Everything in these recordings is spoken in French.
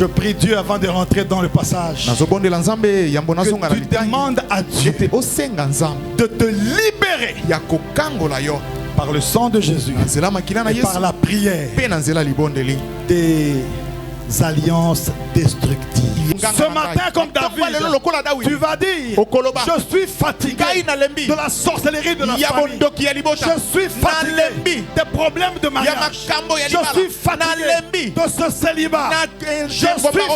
Je prie Dieu avant de rentrer dans le passage. Que tu demandes à Dieu de te libérer par le sang de Jésus et par la prière des alliances destructives. Ce matin, comme David, tu vas dire: je suis fatigué de la sorcellerie de la famille. Je suis fatigué des problèmes de mariage. Je suis fatigué de ce célibat. Je suis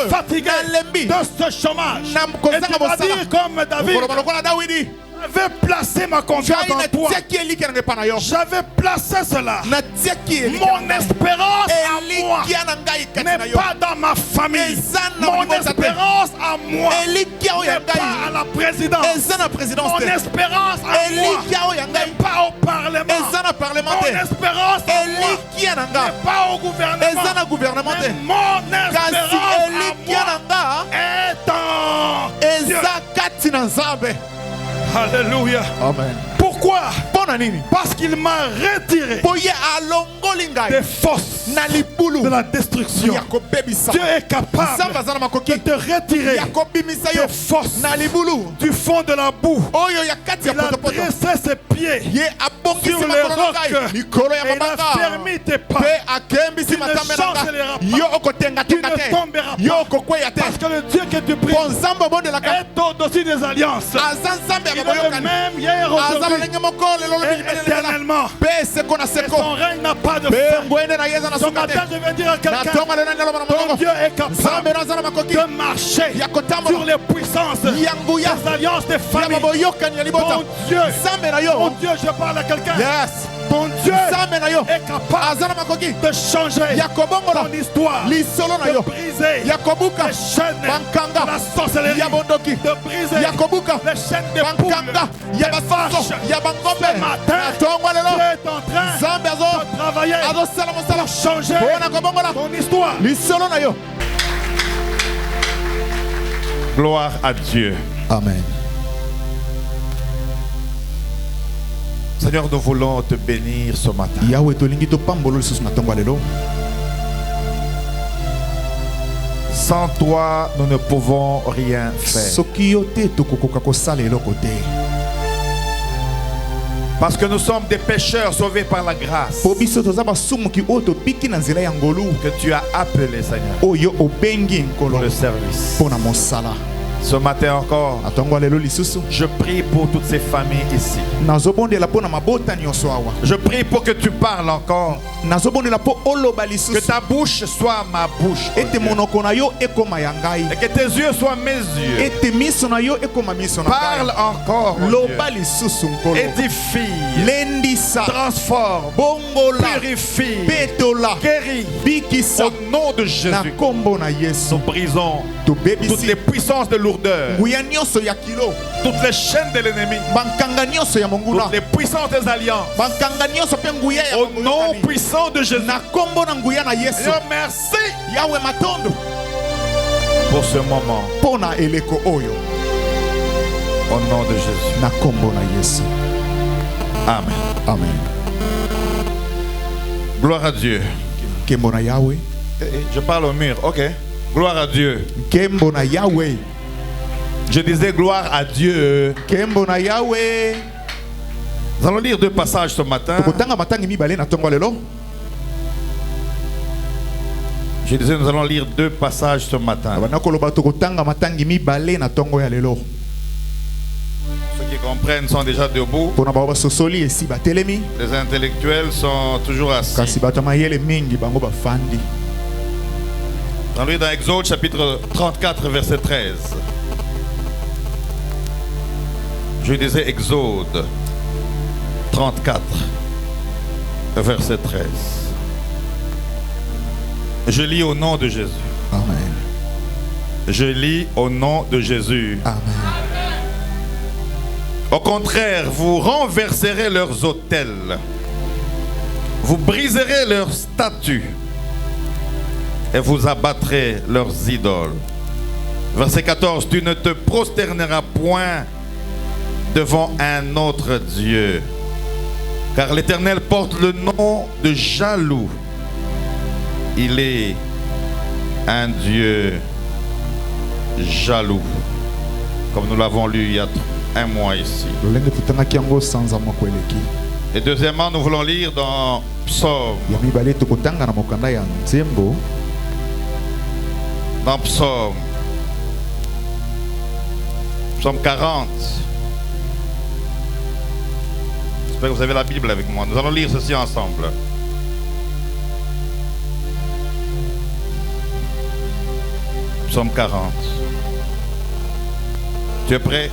fatigué de ce chômage. Et tu vas dire comme David: j'avais placé ma confiance en toi. J'avais placé cela. Mon espérance à moi n'est pas dans ma famille. Mon espérance à moi n'est pas à la présidence. Mon espérance à moi n'est pas au parlement. Mon espérance à moi n'est pas au gouvernement. Mais mon espérance à moi est en Dieu. Alléluia. Amen. Pourquoi? Parce qu'il m'a retiré des forces de la destruction. Dieu est capable de te retirer des forces du fond de la boue. Il a dressé ses pieds sur les rocs et il a fermé tes pas. Tu ne chancelleras pas. Tu ne tomberas pas. Parce que le Dieu que tu pries est au-dessus des alliances. Il est le même hier, aujourd'hui et éternellement. Et son règne n'a pas de fin. Ce matin, je vais dire à quelqu'un: ton Dieu est capable de marcher sur les puissances, les alliances des familles. Mon Dieu, je parle à quelqu'un. Ton Dieu est capable de changer ton histoire, de briser les chaînes de la sorcellerie, de briser les chaînes des poules, des vaches. Ce matin, Dieu est en train de travailler pour changer ton histoire. Gloire à Dieu. Amen. Seigneur, nous voulons te bénir ce matin. Sans toi, nous ne pouvons rien faire. Parce que nous sommes des pécheurs sauvés par la grâce que tu as appelé, Seigneur, pour le service. Ce matin encore, je prie pour toutes ces familles ici. Je prie pour que tu parles encore. Que ta bouche soit ma bouche. Et que tes yeux soient mes yeux. Parle encore. Édifie. Transforme. Purifie. Guéris. Au nom de Jésus. Nous brisons toutes les puissances de lourdeur. Toutes les chaînes de l'ennemi. Toutes les puissances des alliances. Au nom puissant de Jésus. Seigneur, merci pour ce moment. Au nom de Jésus. Amen. Amen. Gloire à Dieu. Je parle au mur. Ok. Gloire à Dieu. Je disais gloire à Dieu. Nous allons lire deux passages ce matin. Je disais nous allons lire deux passages ce matin. Ceux qui comprennent sont déjà debout. Les intellectuels sont toujours assis. Nous allons lire dans Exode chapitre 34 verset 13. Je disais Exode 34 verset 13. Je lis au nom de Jésus. Amen. Je lis au nom de Jésus. Amen. Au contraire, vous renverserez leurs autels. Vous briserez leurs statues. Et vous abattrez leurs idoles. Verset 14. Tu ne te prosterneras point devant un autre Dieu. Car l'Éternel porte le nom de jaloux. Il est Un Dieu jaloux, comme nous l'avons lu il y a un mois ici. Et deuxièmement, nous voulons lire dans Psaume. Dans Psaume 40. J'espère que vous avez la Bible avec moi. Nous allons lire ceci ensemble. Psaume 40. Tu es prêt?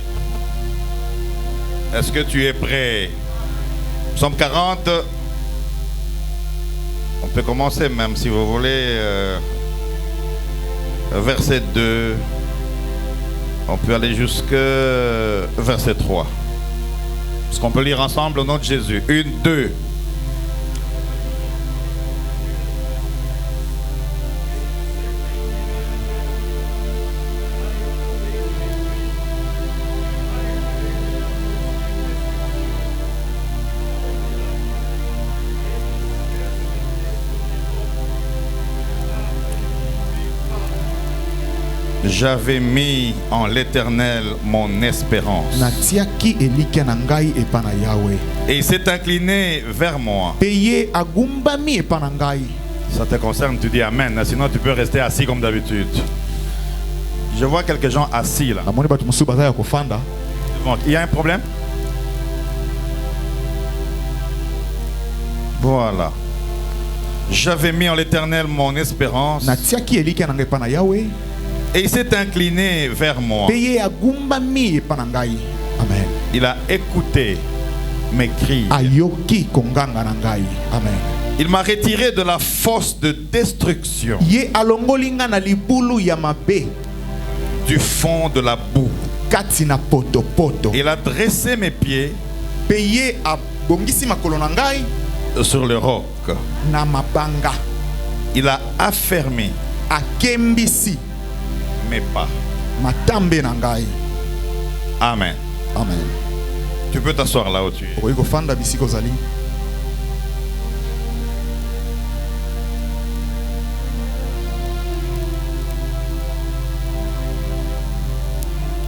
Est-ce que tu es prêt? Psaume 40. On peut commencer même si vous voulez. Verset 2. On peut aller jusqu'à verset 3. Est-ce qu'on peut lire ensemble au nom de Jésus? 1, 2. J'avais mis en l'Éternel mon espérance. Et il s'est incliné vers moi. Ça te concerne, tu dis Amen. Sinon, tu peux rester assis comme d'habitude. Je vois quelques gens assis là. Il y a un problème? Voilà. J'avais mis en l'Éternel mon espérance. Et il s'est incliné vers moi. Amen. Il a écouté mes cris. Amen. Il m'a retiré de la fosse de destruction, du fond de la boue. Il a dressé mes pieds sur le roc. Il a affermi mes pas. Amen. Amen. Tu peux t'asseoir là où tu es.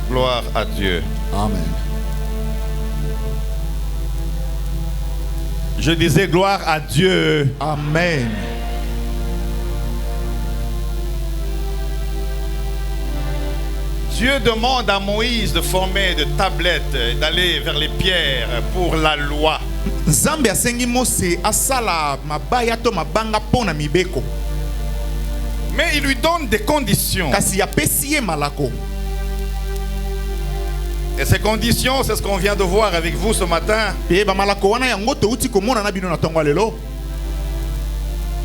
Gloire à Dieu. Amen. Je disais gloire à Dieu. Amen. Dieu demande à Moïse de former de tablettes et d'aller vers les pierres pour la loi. Mais il lui donne des conditions. Et ces conditions, c'est ce qu'on vient de voir avec vous ce matin.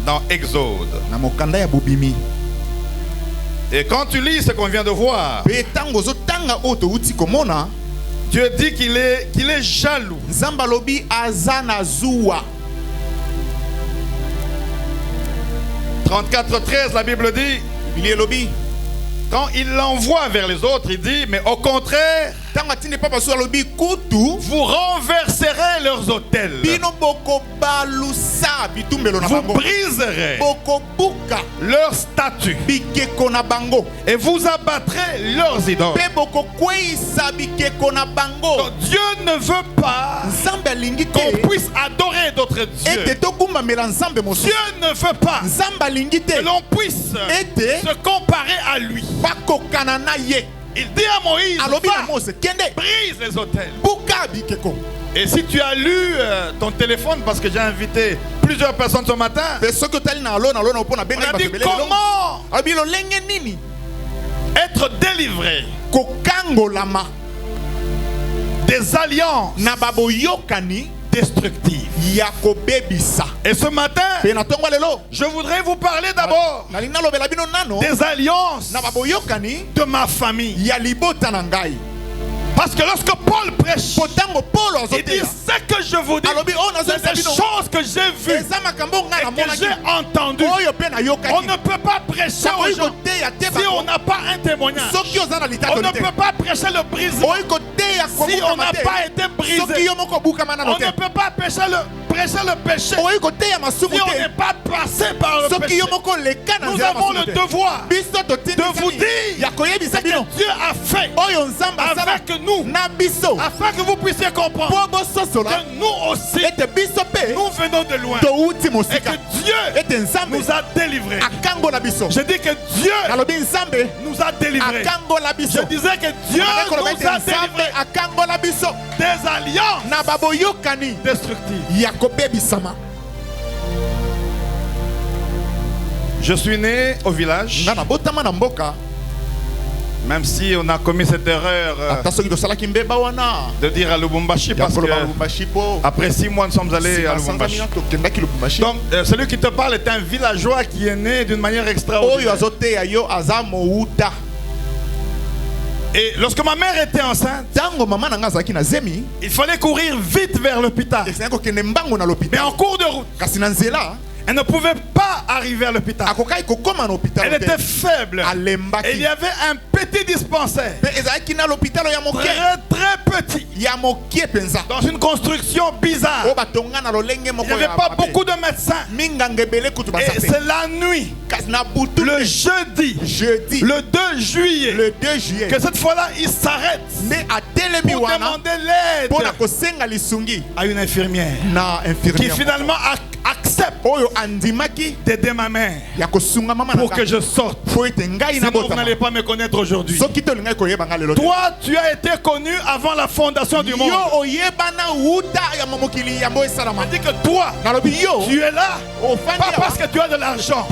Dans Exode. Et quand tu lis ce qu'on vient de voir, Dieu dit qu'il est jaloux. 34:13, la Bible dit, quand il l'envoie vers les autres, il dit, mais au contraire, vous renverserez leurs autels. Vous briserez leurs statues. Et vous abattrez leurs idoles. Donc Dieu ne veut pas qu'on puisse adorer d'autres dieux. Dieu ne veut pas que l'on puisse se comparer à lui. Il dit à Moïse, brise les autels. Et si tu as lu ton téléphone, parce que j'ai invité plusieurs personnes ce matin, on a dit comment être délivré des alliances destructives. Et ce matin, je voudrais vous parler d'abord des alliances de ma famille. Parce que lorsque Paul prêche, il dit ce que je vous dis, c'est des choses que j'ai vues et que j'ai entendues. On ne peut pas prêcher aux gens Si on n'a pas un témoignage, on ne peut pas prêcher le brisement. Si on n'a pas été brisé, on ne peut pas prêcher le péché. Si on n'est pas passé par le péché, nous avons le devoir de vous dire ce que Dieu a fait avec nous, afin que vous puissiez comprendre que nous aussi, nous venons de loin et que Dieu nous a délivrés. Je dis que Dieu nous a délivrés. Je disais que Dieu nous a délivrés des alliances destructives. Je suis né au village. Même si on a commis cette erreur de dire à Lubumbashi, parce que après 6 mois nous sommes allés à Lubumbashi. Donc celui qui te parle est un villageois qui est né d'une manière extraordinaire. Et lorsque ma mère était enceinte, il fallait courir vite vers l'hôpital. Mais en cours de route, elle ne pouvait pas arriver à l'hôpital. Elle était faible. Et il y avait un petit dispensaire. Très petit. Dans une construction bizarre. Il n'y avait pas beaucoup de médecins. Et c'est la nuit, le jeudi, le 2 juillet, que cette fois-là, il s'arrête pour demander l'aide à une infirmière qui finalement accepte d'aider ma mère pour que je sorte. Sinon vous n'allez pas me connaître aujourd'hui. Toi, tu as été connu avant la fondation du monde. On dit que toi, tu es là pas parce que tu as de l'argent.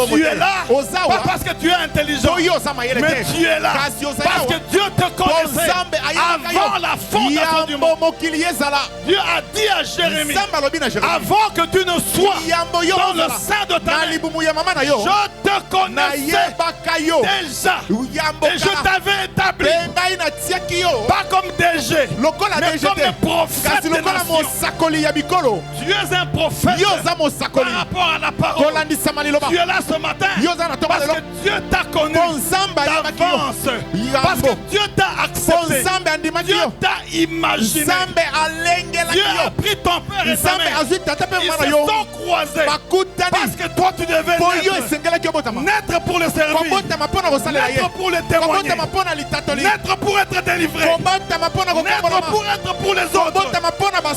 Tu es là pas parce que tu es intelligent, mais tu es là parce que Dieu te connaissait avant la fondation du monde. Dieu a dit à Jérémie, avant que tu ne sois dans le sein de ta mère, je te connaissais déjà et je t'avais établi pas comme DG, mais comme un prophète des nations. Tu es un prophète par rapport à la parole. Tu es là ce matin parce que Dieu t'a connu d'avance, parce que Dieu t'a accepté, Dieu t'a imaginé, Dieu a pris ton père et ta mère, ils se sont croisés parce que toi tu devais naître pour le servir, naître pour le témoigner, naître pour être délivré, naître pour être pour les autres.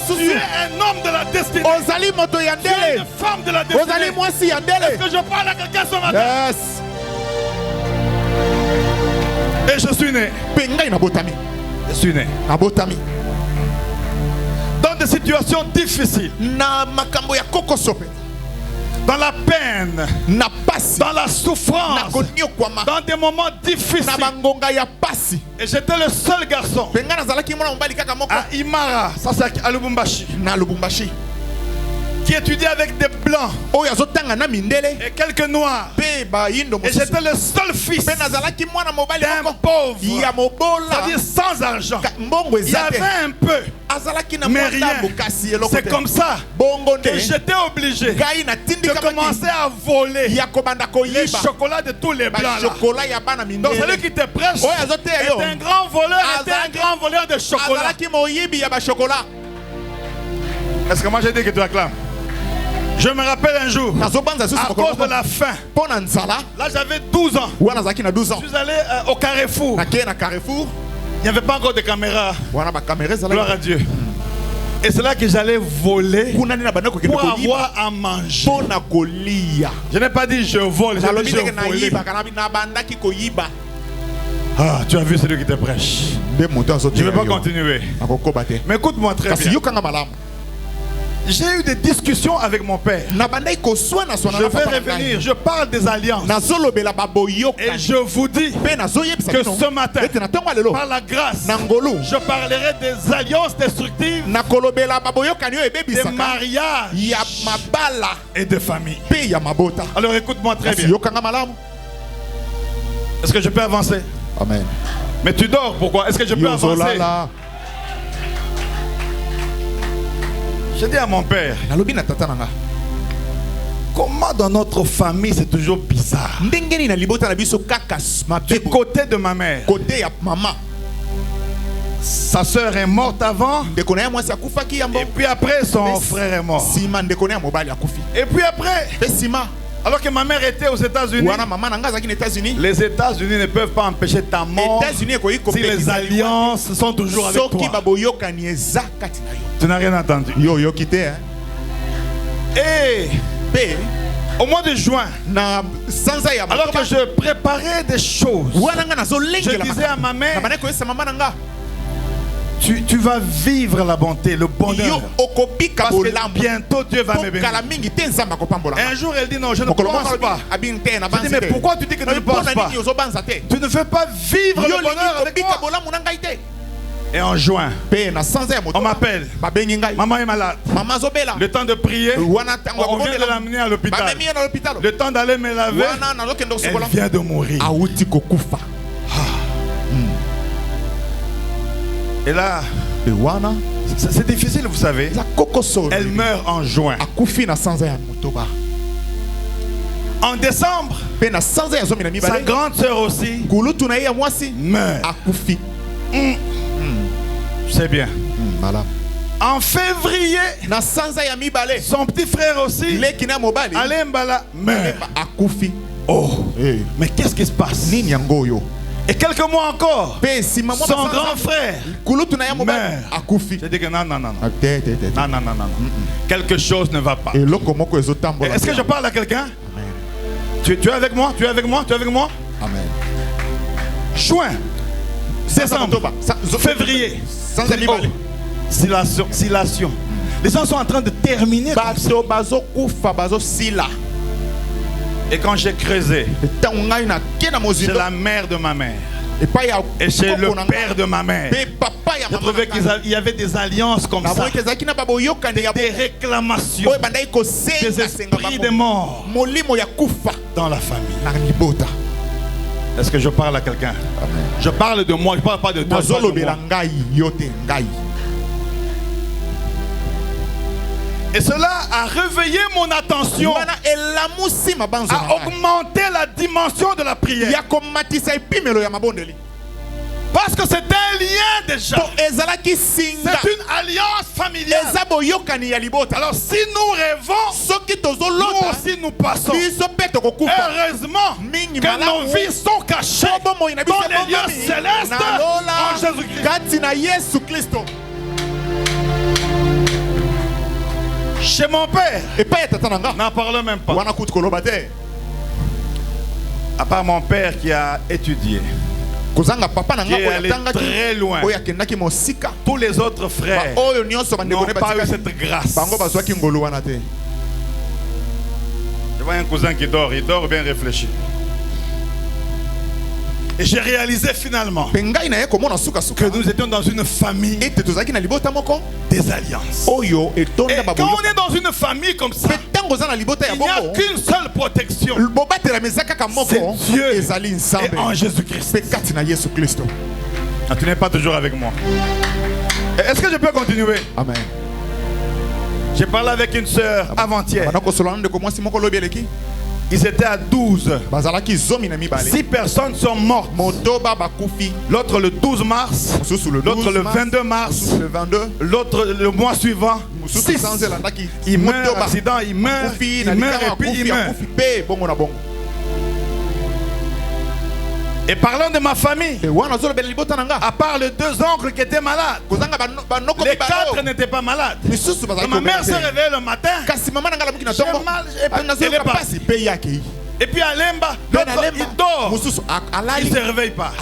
Tu es un homme de la destinée, tu es une femme de la destinée. Est-ce que je parle à quelqu'un ce matin? Et je suis né. Je suis né dans des situations difficiles, dans la peine, dans la souffrance, dans des moments difficiles. Et j'étais le seul garçon à Imara, ça c'est à Lubumbashi, qui étudiait avec des blancs et quelques noirs. Et j'étais le seul fils d'un pauvre, c'est-à-dire sans argent. Il y avait un peu, mais rien. C'est comme ça que j'étais obligé de commencer à voler les chocolats de tous les blancs là. Donc celui qui te prêche est un grand voleur, était un grand voleur de chocolat. Est-ce que moi j'ai dit que tu acclames? Je me rappelle un jour, à cause de la faim, là j'avais 12 ans, je suis allé au Carrefour. Il n'y avait pas encore de caméra, gloire à Dieu. Et c'est là que j'allais voler pour avoir à manger. Je n'ai pas dit je vole, j'ai dit je volais. Ah, tu as vu celui qui te prêche. Je ne vais pas continuer. Mais écoute-moi très bien. J'ai eu des discussions avec mon père. Je vais revenir, je parle des alliances. Et je vous dis que ce matin, par la grâce, je parlerai des alliances destructives, des mariages et de famille. Alors écoute-moi très bien. Est-ce que je peux avancer? Amen. Mais tu dors, pourquoi? Est-ce que je peux avancer? J'ai dit à mon père, Comment dans notre famille c'est toujours bizarre. Du côté de ma mère, sa sœur est morte avant. Et puis après son frère est mort. Et puis après, alors que ma mère était aux États-Unis, les États-Unis ne peuvent pas empêcher ta mort si les alliances sont toujours avec toi. Tu n'as rien entendu. Et au mois de juin, alors que je préparais des choses, je disais à ma mère, tu vas vivre la bonté, le bonheur. Parce que bientôt Dieu va me bénir. Un jour elle dit non, je ne pense pas. Je dis mais pourquoi tu dis que tu ne penses pas? Tu ne veux pas vivre le bonheur avec moi. Et en juin, on m'appelle. Maman est malade. Le temps de prier, on vient de l'amener à l'hôpital. Le temps d'aller me laver, elle vient de mourir. Et là, c'est difficile, vous savez. Elle meurt en juin. En décembre, sa grande sœur aussi meurt. C'est bien. En février, son petit frère aussi, Alembala, meurt. Oh, mais qu'est-ce qui se passe? Et quelques mois encore, son grand frère meurt. J'ai dit que non. Quelque chose ne va pas. Est-ce que je parle à quelqu'un? Tu es avec moi? Tu es avec moi? Tu es avec moi? Amen. Juin, décembre, février. Silation. Les gens sont en train de terminer. Et quand j'ai creusé, c'est la mère de ma mère. Et c'est le père de ma mère. J'ai trouvé qu'il y avait des alliances comme ça. Des réclamations. Des esprits de mort dans la famille. Est-ce que je parle à quelqu'un? Je parle de moi, je ne parle pas de toi. Et cela a réveillé mon attention, a augmenté la dimension de la prière. Parce que c'est un lien déjà. C'est une alliance familiale. Alors si nous rêvons, nous aussi nous passons. Heureusement que nos vies sont cachées dans les lieux célestes en Jésus-Christ. Chez mon père, n'en parle même pas. À part mon père qui a étudié, qui est allé très loin. Tous les autres frères n'ont pas eu cette grâce. Je vois un cousin qui dort, il dort bien réfléchi. Et j'ai réalisé finalement que nous étions dans une famille des alliances. Et quand on est dans une famille comme ça, il n'y a qu'une seule protection. C'est Dieu et en Jésus-Christ. Ah, tu n'es pas toujours avec moi. Est-ce que je peux continuer? Amen. J'ai parlé avec une sœur avant-hier. Ils étaient à 12. 6 personnes sont mortes. L'autre le 12 mars. L'autre le 22 mars. L'autre le mois suivant. 6. Il meurt en accident, il meurt et puis il meurt. Et parlant de ma famille, à part les 2 oncles qui étaient malades, les 4 n'étaient pas malades. Ma mère s'est réveillée le matin. J'ai mal, elle est partie. Et puis Alemba, il dort. Il ne se réveille pas.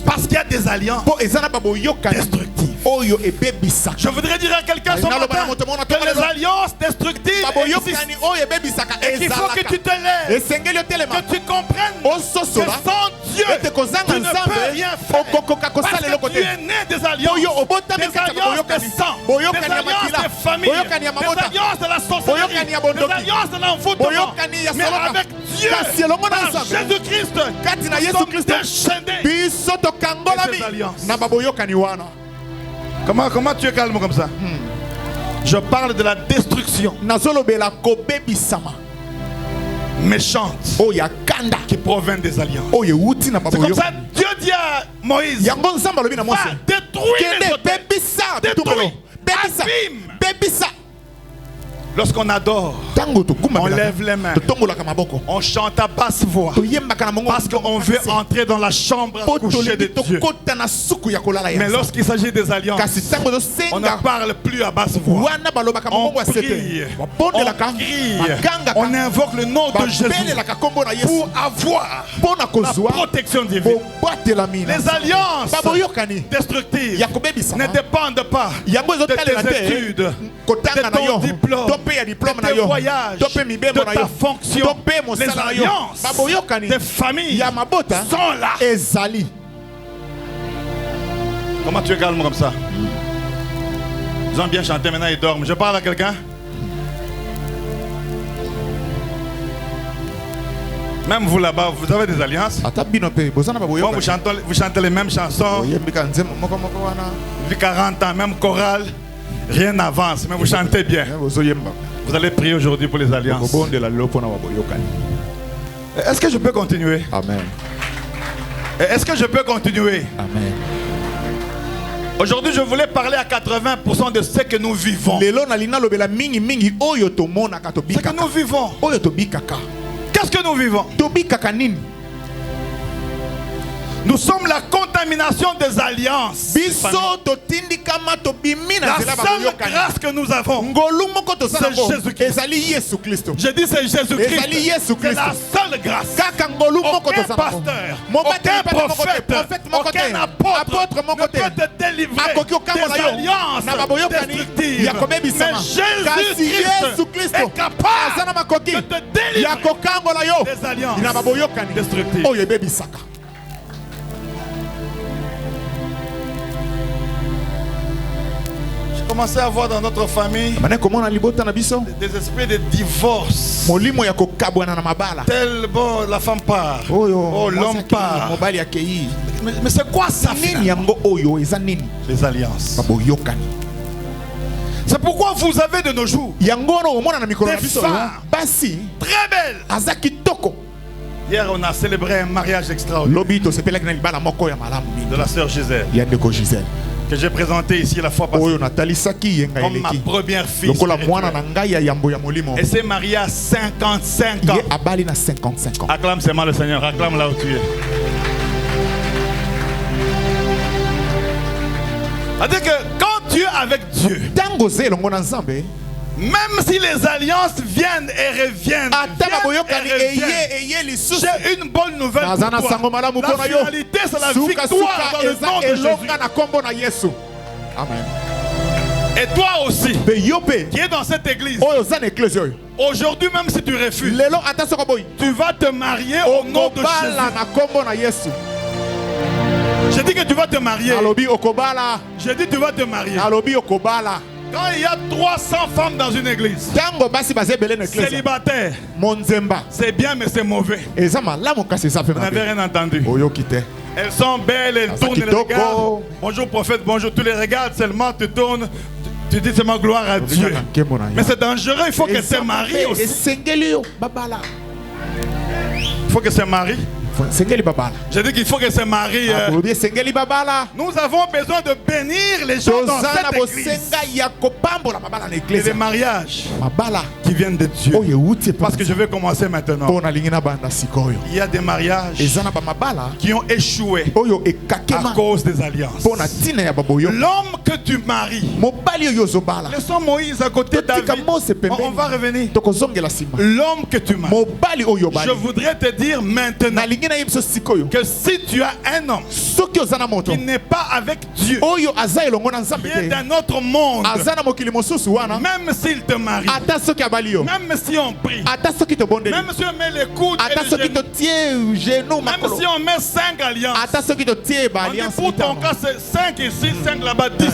Parce qu'il y a des alliances destructives. Je voudrais dire à quelqu'un ce matin que les alliances destructives existent. Et qu'il faut que tu te lèves, que tu comprennes que sans Dieu, tu ne peux rien faire. Parce que tu es né des alliances de sang, des alliances de famille, des alliances de la sorcellerie, des alliances de l'envoûtement. Mais avec Dieu, par Jésus-Christ, nous sommes déchaînés. Comment tu es calme comme ça? Je parle de la destruction. méchante qui provient des alliances. C'est comme ça Dieu dit à Moïse, va détruire les hôtels. Détruis. Lorsqu'on adore, on lève les mains, on chante à basse voix, parce qu'on veut entrer dans la chambre à coucher de Dieu. Mais lorsqu'il s'agit des alliances, on ne parle plus à basse voix. On prie, on invoque le nom de Jésus pour avoir la protection divine. Les alliances destructives ne dépendent pas de tes études, de ton diplôme, de tes voyages, de ta fonction. Les alliances des familles sont là. Comment tu es calme comme ça? Ils ont bien chanté, maintenant ils dorment. Je parle à quelqu'un? Même vous là-bas, vous avez des alliances. Bon, vous chantez les mêmes chansons. Depuis 40 ans, même chorale. Rien n'avance, mais vous chantez bien. Vous allez prier aujourd'hui pour les alliances. Est-ce que je peux continuer? Amen. Est-ce que je peux continuer? Amen. Aujourd'hui, je voulais parler à 80% de ce que nous vivons. Ce que nous vivons. Qu'est-ce que nous vivons? Nous sommes la contamination des alliances. La seule grâce que nous avons, c'est Jésus-Christ. Je dis c'est Jésus-Christ. C'est la seule grâce. Aucun pasteur, aucun prophète, aucun apôtre ne peut te délivrer des alliances destructives. Mais Jésus-Christ est capable de te délivrer des alliances destructives. Commencez à voir dans notre famille des esprits de divorce. Tel bon, la femme part, l'homme part. Mais c'est quoi ça? Les alliances. C'est pourquoi vous avez de nos jours des femmes très belles. Hier, on a célébré un mariage extraordinaire de la sœur Gisèle, que j'ai présenté ici la fois passée comme ma première fille. Et c'est marié à 55 ans. Acclame seulement le Seigneur, acclame là où tu es. C'est-à-dire que quand tu es avec Dieu, même si les alliances viennent et reviennent, j'ai une bonne nouvelle pour toi. La finalité, c'est la victoire dans le nom de Jésus. Amen. Et toi aussi, qui es dans cette église, aujourd'hui même si tu refuses, tu vas te marier au nom de Jésus. Je dis que tu vas te marier. Je dis que tu vas te marier. Quand il y a 300 femmes dans une église, célibataires, c'est bien mais c'est mauvais. Vous n'avez rien entendu. Elles sont belles, elles tournent, elles regardent. Bonjour prophète, bonjour. Tu les regardes seulement, tu tournes, tu dis seulement gloire à Dieu. Mais c'est dangereux, il faut qu'elles se marient aussi. Il faut qu'elles se marient. Je dis qu'il faut que se marie. Nous avons besoin de bénir les gens dans cette église. Et les mariages qui viennent de Dieu. Parce que je vais commencer maintenant. Il y a des mariages qui ont échoué à cause des alliances. L'homme que tu maries, laissons Moïse à côté de David. On va revenir. L'homme que tu maries, je voudrais te dire maintenant que si tu as un homme qui n'est pas avec Dieu, qui est d'un autre monde, même s'il te marie, même si on prie, même si on met les coudes et les genoux, même si on met 5 alliances, on dit pour ton cas c'est 5 ici, 5 là-bas, 10.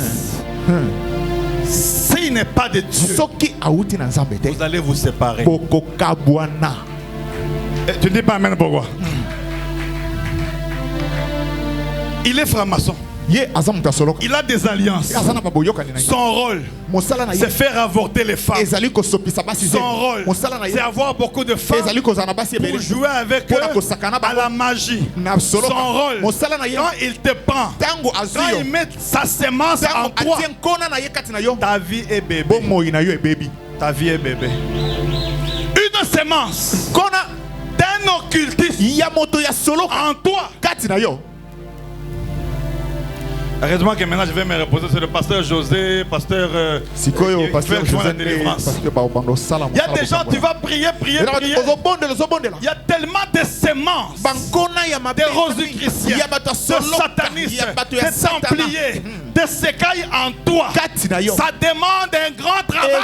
S'il n'est pas de Dieu, vous allez vous séparer. Tu ne dis pas amen pourquoi? Il est franc-maçon. Il a des alliances. Son rôle, c'est faire avorter les femmes. Son rôle, c'est avoir beaucoup de femmes pour jouer avec eux à la magie. Son rôle, quand il te prend, quand il met sa sémence en toi, ta vie est bébé. Ta vie est bébé. Une sémence d'un occultiste en toi. Heureusement que maintenant je vais me reposer sur le pasteur José, pasteur pasteur José, délivrance. Il y a des gens, tu vas prier. Il y a tellement de sémences, des rosicruciens, de satanistes, de templiers, de sécailles en toi. Ça demande un grand travail.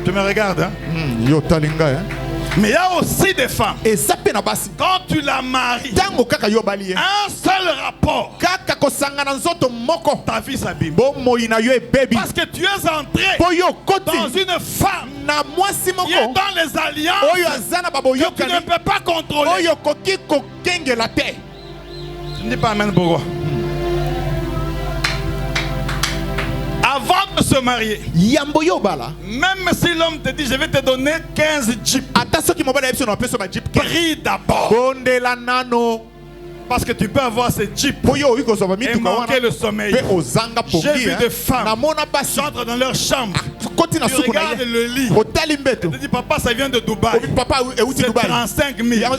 Tu me regardes, hein? Mais il y a aussi des femmes. Quand tu la maries, un seul rapport, ta vie s'abîme. Parce que tu es entré dans une femme qui est dans les alliances que tu ne peux pas contrôler. Tu ne dis pas amen pourquoi? Avant de se marier, même si l'homme te dit je vais te donner 15 jeeps, prie d'abord. Parce que tu peux avoir ces jeeps et manquer le sommeil. J'ai vu des femmes qui entrent dans leur chambre. Tu regardes le lit. Tu te dis papa ça vient de Dubaï. C'est 35 000.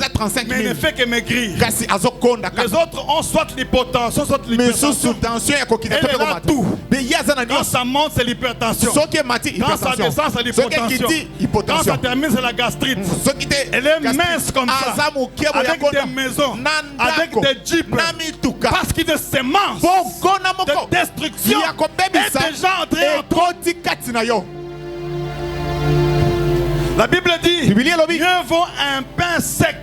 Mais il ne fait que maigrir. Les autres ont soit l'hypotension, soit l'hypertension. Elle a tout. Quand ça monte c'est l'hypertension. Quand ça descend c'est l'hypotension. Quand ça termine c'est la gastrite. Elle est mince comme ça. Avec des maisons. Avec des jeeps. Parce qu'il de sémence de destruction est déjà entré en toi. La Bible dit mieux vaut un pain sec.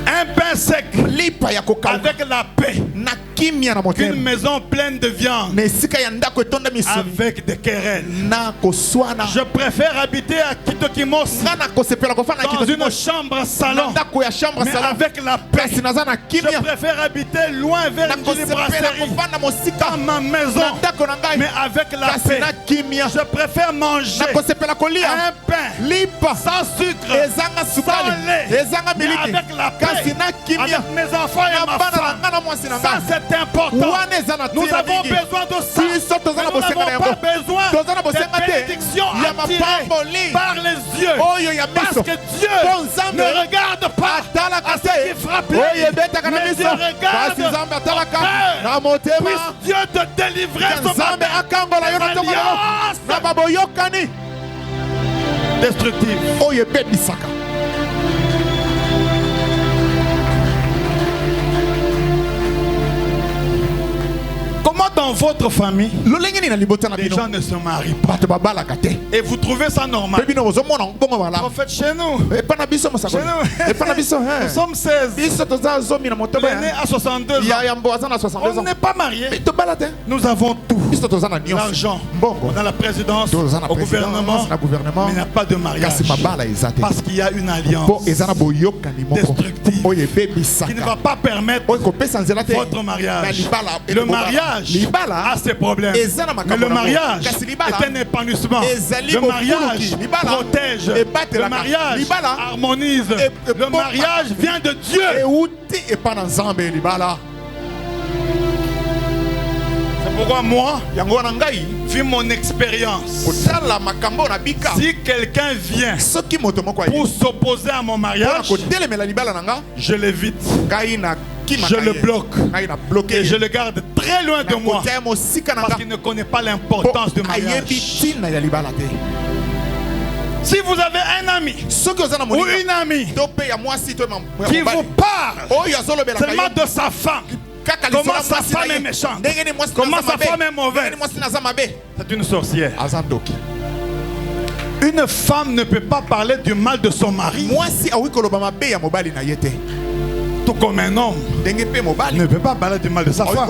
Un pain sec avec la paix qu'une maison pleine de viande avec des querelles. Je préfère habiter à Kitokimos dans une chambre salon mais avec la paix. Je préfère habiter loin vers une brasserie dans ma maison mais avec la paix. Je préfère manger un pain sans sucre, sans lait mais avec la paix. Avec mes enfants et ma femme. Ça c'est important. Nous avons besoin de ça. Mais nous n'avons pas besoin de bénédictions attirées par les yeux. Parce que Dieu ne regarde pas à ce qui frappe les yeux, mais Dieu regarde au cœur. Puisse Dieu te délivrer ce matin. Alliance destructive. Comment dans votre famille, les gens ne se marient pas et vous trouvez ça normal? En fait, chez nous, nous sommes 16. L'aîné à 62 ans. On n'est pas mariés. Nous avons tout. L'argent, dans la présidence, au gouvernement, mais il n'y a pas de mariage. Parce qu'il y a une alliance destructive qui ne va pas permettre votre mariage. Le mariage a ses problèmes. Mais le mariage est un épanouissement. Le mariage protège. Le mariage harmonise. Le mariage vient de Dieu. C'est pourquoi moi, vu mon expérience, si quelqu'un vient pour s'opposer à mon mariage, je l'évite. Je le bloque et je le garde très loin de moi parce qu'il ne connaît pas l'importance du mariage. Si vous avez un ami ou une amie qui vous parle seulement de sa femme, comment sa femme est méchante, comment sa femme est mauvaise, c'est une sorcière. Une femme ne peut pas parler du mal de son mari. Tout comme un homme ne peut pas parler du mal de sa femme.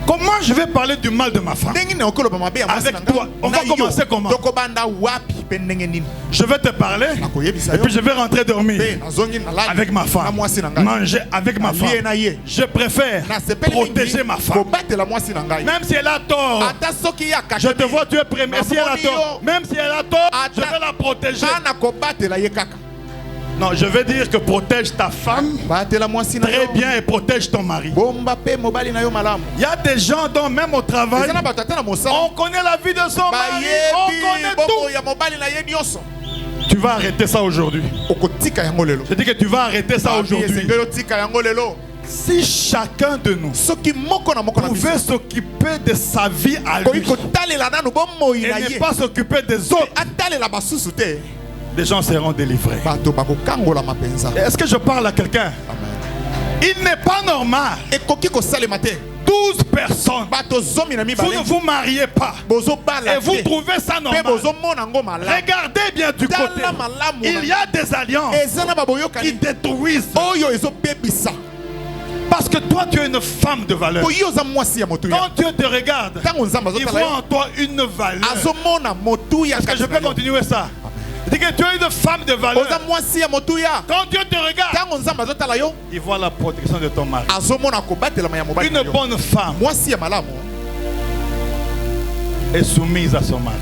Comment je vais parler du mal de ma femme? Avec toi, on va commencer comment? Je vais te parler et puis je vais rentrer dormir avec ma femme, manger avec ma femme. Je préfère protéger ma femme. Même si elle a tort, je te vois, tu es premier. Si elle a tort, même si elle a tort, je vais la protéger. Non, je veux dire que protège ta femme très bien et protège ton mari. Il y a des gens dont même au travail, on connaît la vie de son mari, on connaît tout. Tu vas arrêter ça aujourd'hui. Je dis que tu vas arrêter ça aujourd'hui. Si chacun de nous pouvait s'occuper de sa vie à lui et ne pas s'occuper des autres, les gens seront délivrés. Est-ce que je parle à quelqu'un? Il n'est pas normal. 12 personnes. Vous ne vous mariez pas. Et vous trouvez ça normal. Regardez bien du côté. Il y a des alliances qui détruisent. Parce que toi, tu es une femme de valeur. Quand Dieu te regarde, il voit en toi une valeur. Est-ce que je peux continuer ça? Dis que tu es une femme de valeur. Quand Dieu te regarde, il voit la protection de ton mari. Une bonne femme est soumise à son mari.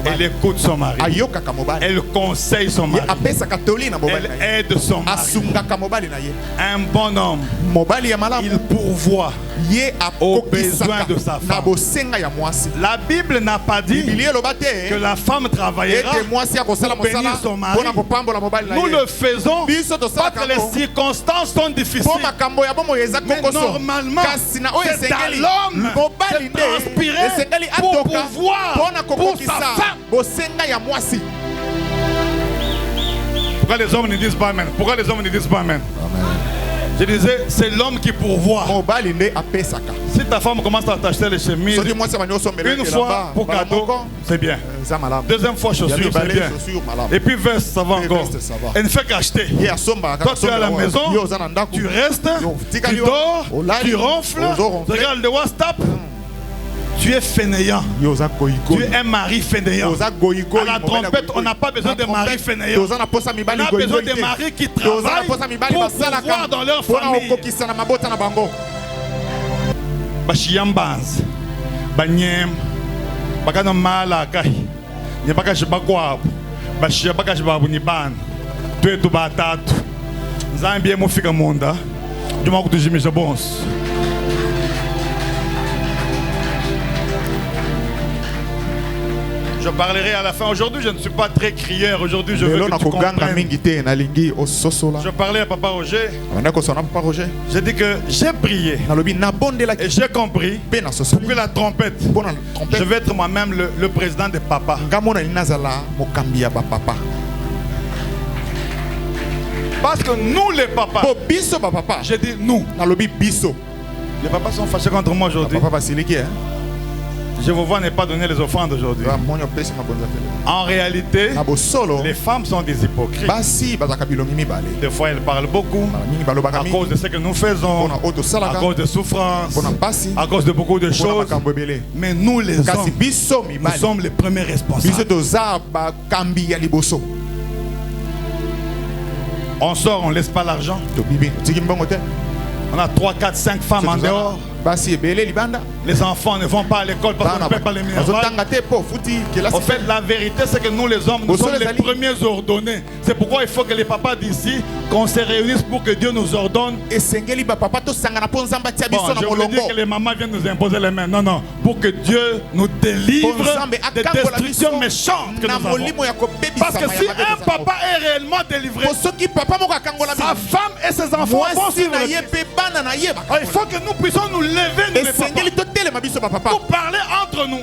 Elle écoute son mari. Elle conseille son mari. Elle aide son mari. Un bon homme, il pourvoit aux besoins de sa femme. La Bible n'a pas dit que la femme travaillera pour bénir son mari. Nous le faisons parce que les circonstances sont difficiles. Mais normalement, c'est à l'homme de transpirer pour pouvoir pour sa femme. Pourquoi les hommes ne disent pas amen? Pourquoi les hommes ne disent pas amen? Je disais, c'est l'homme qui pourvoit. Si ta femme commence à t'acheter les chemises, une fois pour cadeau, c'est bien. Deuxième fois chaussures, c'est bien. Et puis veste, ça va encore. Elle ne fait qu'acheter. Toi, tu es à la maison, tu restes, tu dors, tu ronfles, tu regardes le WhatsApp. Tu es fainéant. Tu es un mari fainéant. À la trompette, on n'a pas besoin de mari fainéant. On a besoin de maris qui travaillent pour pouvoir dans leur famille. Bashiyambans, Banyem, Bakana Malakai, Yabakash Bakwab, Bashiyabakash Babuniban, Tuetu Batatu, Zambia Mofika Monda, du manque de Jimmy Jabons. Je parlerai à la fin. Aujourd'hui, je ne suis pas très crieur. Aujourd'hui, je veux que tu comprennes. Je parlais à Papa Roger. J'ai dit que j'ai prié. Et j'ai compris pour que la trompette, je vais être moi-même le président des papas. Parce que nous, les papas, j'ai dit nous. Les papas sont fâchés contre moi aujourd'hui. Je vous vois ne pas donner les offrandes aujourd'hui. En réalité, les femmes sont des hypocrites. Des fois, elles parlent beaucoup à cause de ce que nous faisons, à cause de souffrances, à cause de beaucoup de choses. Mais nous, les hommes, nous sommes les premiers responsables. On sort, on ne laisse pas l'argent. On a 3, 4, 5 femmes en dehors. Les enfants ne vont pas à l'école parce qu'on ne paie pas les minerales. En fait, la vérité, c'est que nous, les hommes, nous sommes les premiers ordonnés. C'est pourquoi il faut que les papas d'ici, qu'on se réunisse pour que Dieu nous ordonne. Bon, je voulais dire que les mamans viennent nous imposer les mains. Non, non. Pour que Dieu nous délivre des destructions méchantes que nous avons. Parce que si un papa est réellement délivré, sa femme et ses enfants vont suivre le Christ. Il faut que nous puissions nous lever, nous les papas, pour parler entre nous,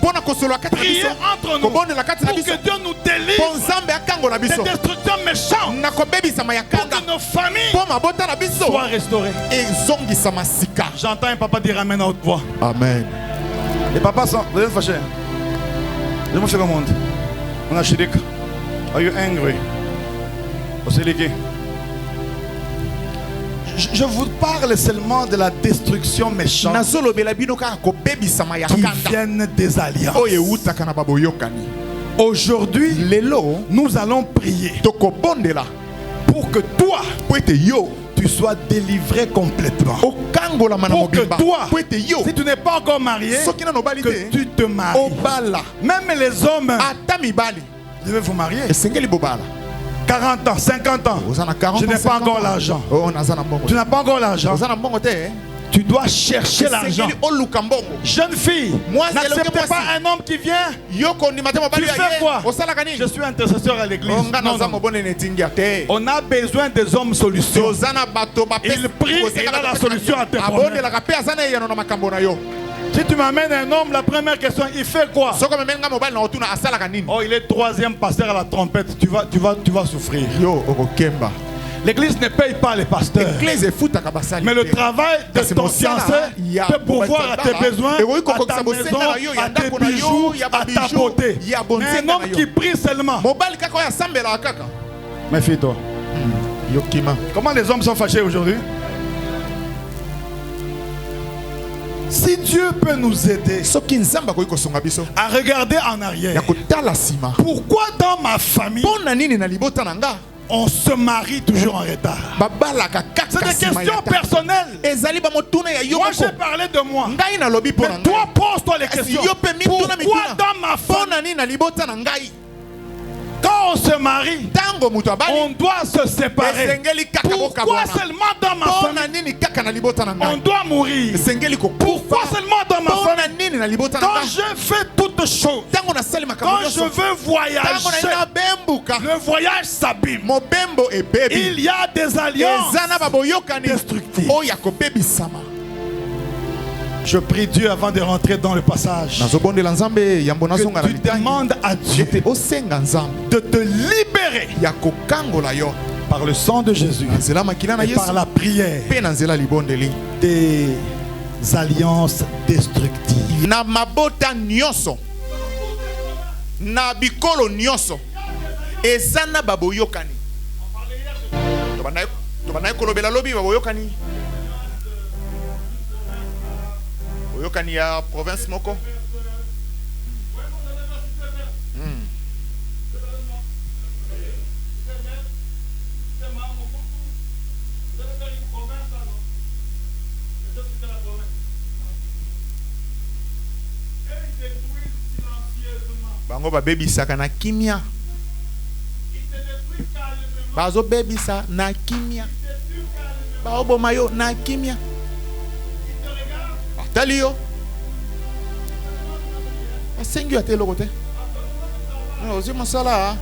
prier entre nous, pour que Dieu nous délivre des destructions méchantes, pour que nos familles soient restaurées. J'entends un papa dire amen à haute voix. Amen. Les papas sont, vous êtes fâchés? Je me fais comme on a chidik. Are you angry? Je vous parle seulement de la destruction méchante qui viennent des alliances. Aujourd'hui, nous allons prier pour que toi, tu sois délivré complètement. Pour que toi, si tu n'es pas encore marié, que tu te maries. Même les hommes, je vais vous marier. 40 ans, 50 ans, je n'ai pas encore l'argent. Tu n'as pas encore l'argent. Tu dois chercher l'argent. Jeune fille, n'acceptez pas un homme qui vient. Tu fais quoi? Je suis intercesseur à l'église. On a besoin des hommes solutions. Il prie et il a la solution à tes problèmes. Si tu m'amènes un homme, la première question, il fait quoi? Oh, il est troisième pasteur à la trompette. Tu vas souffrir. L'église ne paye pas les pasteurs. Mais le travail de ton fiancé peut pourvoir à tes besoins, à ta maison, à tes bijoux, à ta beauté. Mais un homme qui prie seulement. Méfie-toi. Comment les hommes sont fâchés aujourd'hui? Si Dieu peut nous aider à regarder en arrière, pourquoi dans ma famille on se marie toujours en retard? C'est des questions personnelles. Moi j'ai parlé de moi. Mais toi pose-toi les questions. Pourquoi dans ma famille, quand on se marie, on doit se séparer? Pourquoi seulement dans ma famille on doit mourir? Pourquoi seulement dans ma famille quand je fais toutes choses, quand je veux voyager, le voyage s'abîme? Il y a des alliances destructives. Je prie Dieu avant de rentrer dans le passage que tu demandes à Dieu de te libérer par le sang de Jésus et par la prière des alliances destructives. Oyokani ya province moko. Bango ba baby saka na kimia. Bazo baby sa na kimia. Baobo mayo na kimia. Talio. Asengi ya telo kote. Non, c'est masala.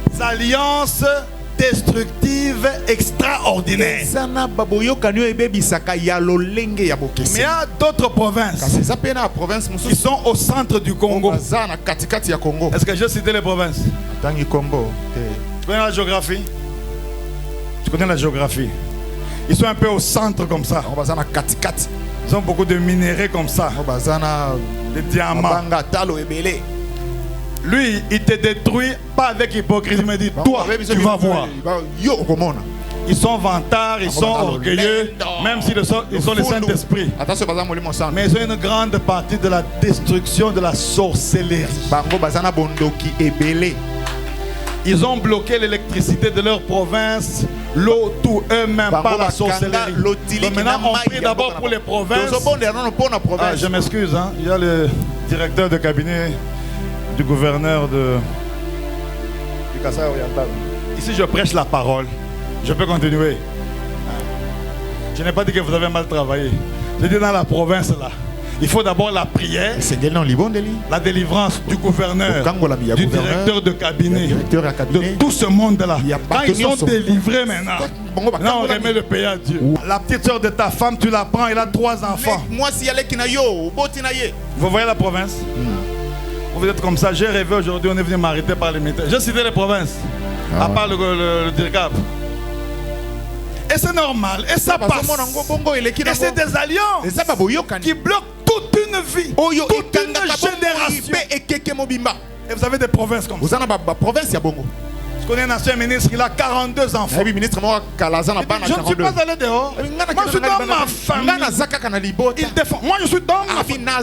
Des alliances destructives extraordinaires. Mais il y a d'autres provinces qui sont au centre du Congo. Est-ce que j'ai cité les provinces? Tu connais la géographie? Tu connais la géographie? Ils sont un peu au centre comme ça. Ils ont beaucoup de minéraux comme ça. Des diamants. Lui, il te détruit pas avec hypocrisie, mais dit toi, tu vas voir. Ils sont vantards, ils sont orgueilleux, même s'ils sont les Saint-Esprit. Mais ils ont une grande partie de la destruction de la sorcellerie. Ils ont bloqué l'électricité de leur province, l'eau, tout eux-mêmes par la sorcellerie. Donc maintenant, on prie d'abord pour les provinces. Ah, je m'excuse, hein. Il y a le directeur de cabinet du gouverneur du Kasaï oriental. Ici, je prêche la parole. Je peux continuer. Je n'ai pas dit que vous avez mal travaillé. Je dis dans la province là. Il faut d'abord la prière, la délivrance du gouverneur, du directeur de cabinet, de tout ce monde-là. Quand ils sont délivrés maintenant, là on remet le pays à Dieu. La petite soeur de ta femme, tu la prends, elle a 3 enfants. Vous voyez la province? Vous êtes comme ça. J'ai rêvé aujourd'hui, on est venu m'arrêter par les militaires. J'ai cité les provinces, à part le DIRCAP. Et c'est normal. Et ça passe. Et c'est des alliances qui bloquent toute une vie, toute une génération. Et vous avez des provinces comme ça. Je connais un ancien ministre, il a 42 enfants. Je ne suis pas allé dehors. Moi, je suis dans ma famille. Il défend. Moi, je suis dans ma famille. Dans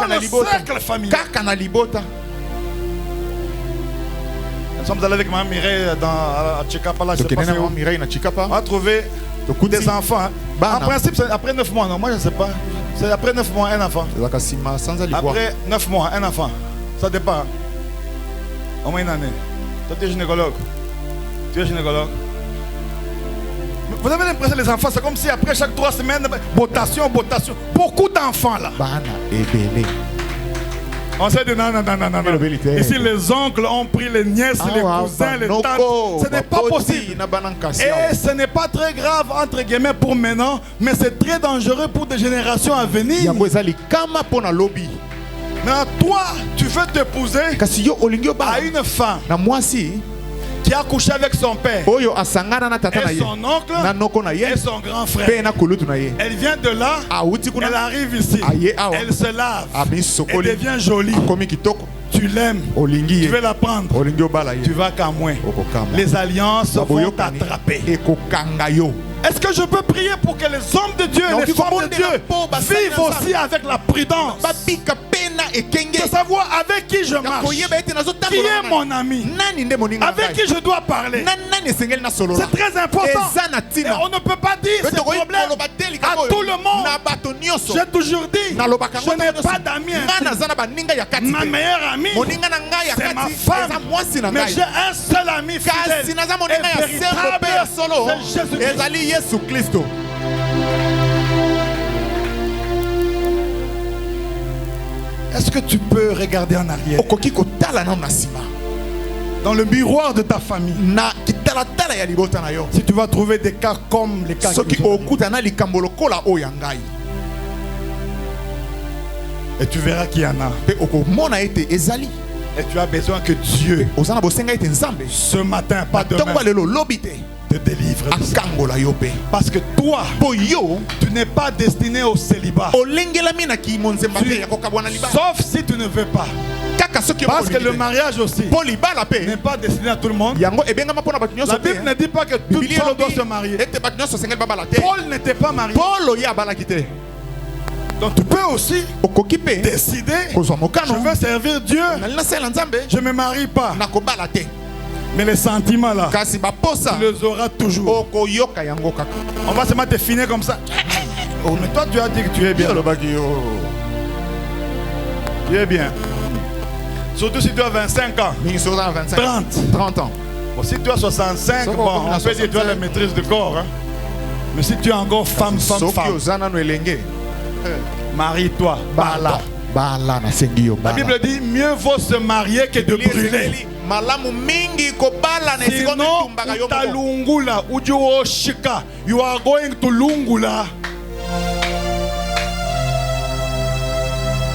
le cercle familial. Nous sommes allés avec Mme Mireille à Tchikapa. Là, je sais pas si on a trouvé des enfants. En principe, c'est après 9 mois. Non, moi, je ne sais pas. C'est après 9 mois, un enfant. Après 9 mois, un enfant. Ça dépend. Au moins une année. Toi, tu es gynécologue. Tu es gynécologue. Vous avez l'impression que les enfants, c'est comme si après chaque 3 semaines, botation. Beaucoup d'enfants là. On sait de non. Ici, les oncles ont pris les nièces, les cousins, les tantes. Ce n'est pas possible. Et ce n'est pas très grave, entre guillemets, pour maintenant, mais c'est très dangereux pour des générations à venir. Maintenant, toi, tu veux t'épouser à une femme qui a couché avec son père et son oncle et son grand frère. Elle vient de là, elle arrive ici, elle se lave, elle devient jolie. Tu l'aimes, tu veux la prendre, tu vas qu'à moins. Les alliances vont t'attraper. Est-ce que je peux prier pour que les hommes de Dieu et les femmes de Dieu vivent aussi avec la prudence, de savoir avec qui je marche, qui est mon ami, avec qui je dois parler? C'est très important. Et on ne peut pas dire ce problème à tout le monde. J'ai toujours dit, je n'ai pas d'amis. Ma meilleure amie, c'est ma femme. Mais j'ai un seul ami fidèle et véritable, c'est Jésus-Christ. Est-ce que tu peux regarder en arrière dans le miroir de ta famille? Si tu vas trouver des cas comme les cas et tu verras qu'il y en a. Et tu as besoin que Dieu ce matin, pas demain, te délivre. Parce que toi, tu n'es pas destiné au célibat. Sauf si tu ne veux pas. Parce que le mariage aussi n'est pas destiné à tout le monde. La Bible ne dit pas que tout le monde doit se marier. Paul n'était pas marié. Donc tu peux aussi décider, je veux servir Dieu, je ne me marie pas. Mais les sentiments là, tu les auras toujours. On va seulement te finir comme ça. Mais toi tu as dit que tu es bien. Tu es bien. Surtout si tu as 25 ans. 30 ans. Bon, si tu as 65, bon, on peut dire que tu as la maîtrise du corps. Hein. Mais si tu es encore femme. Marie-toi. La Bible dit mieux vaut se marier que de brûler. Sinon, utalungula, ujuoshika, you are going to lungula.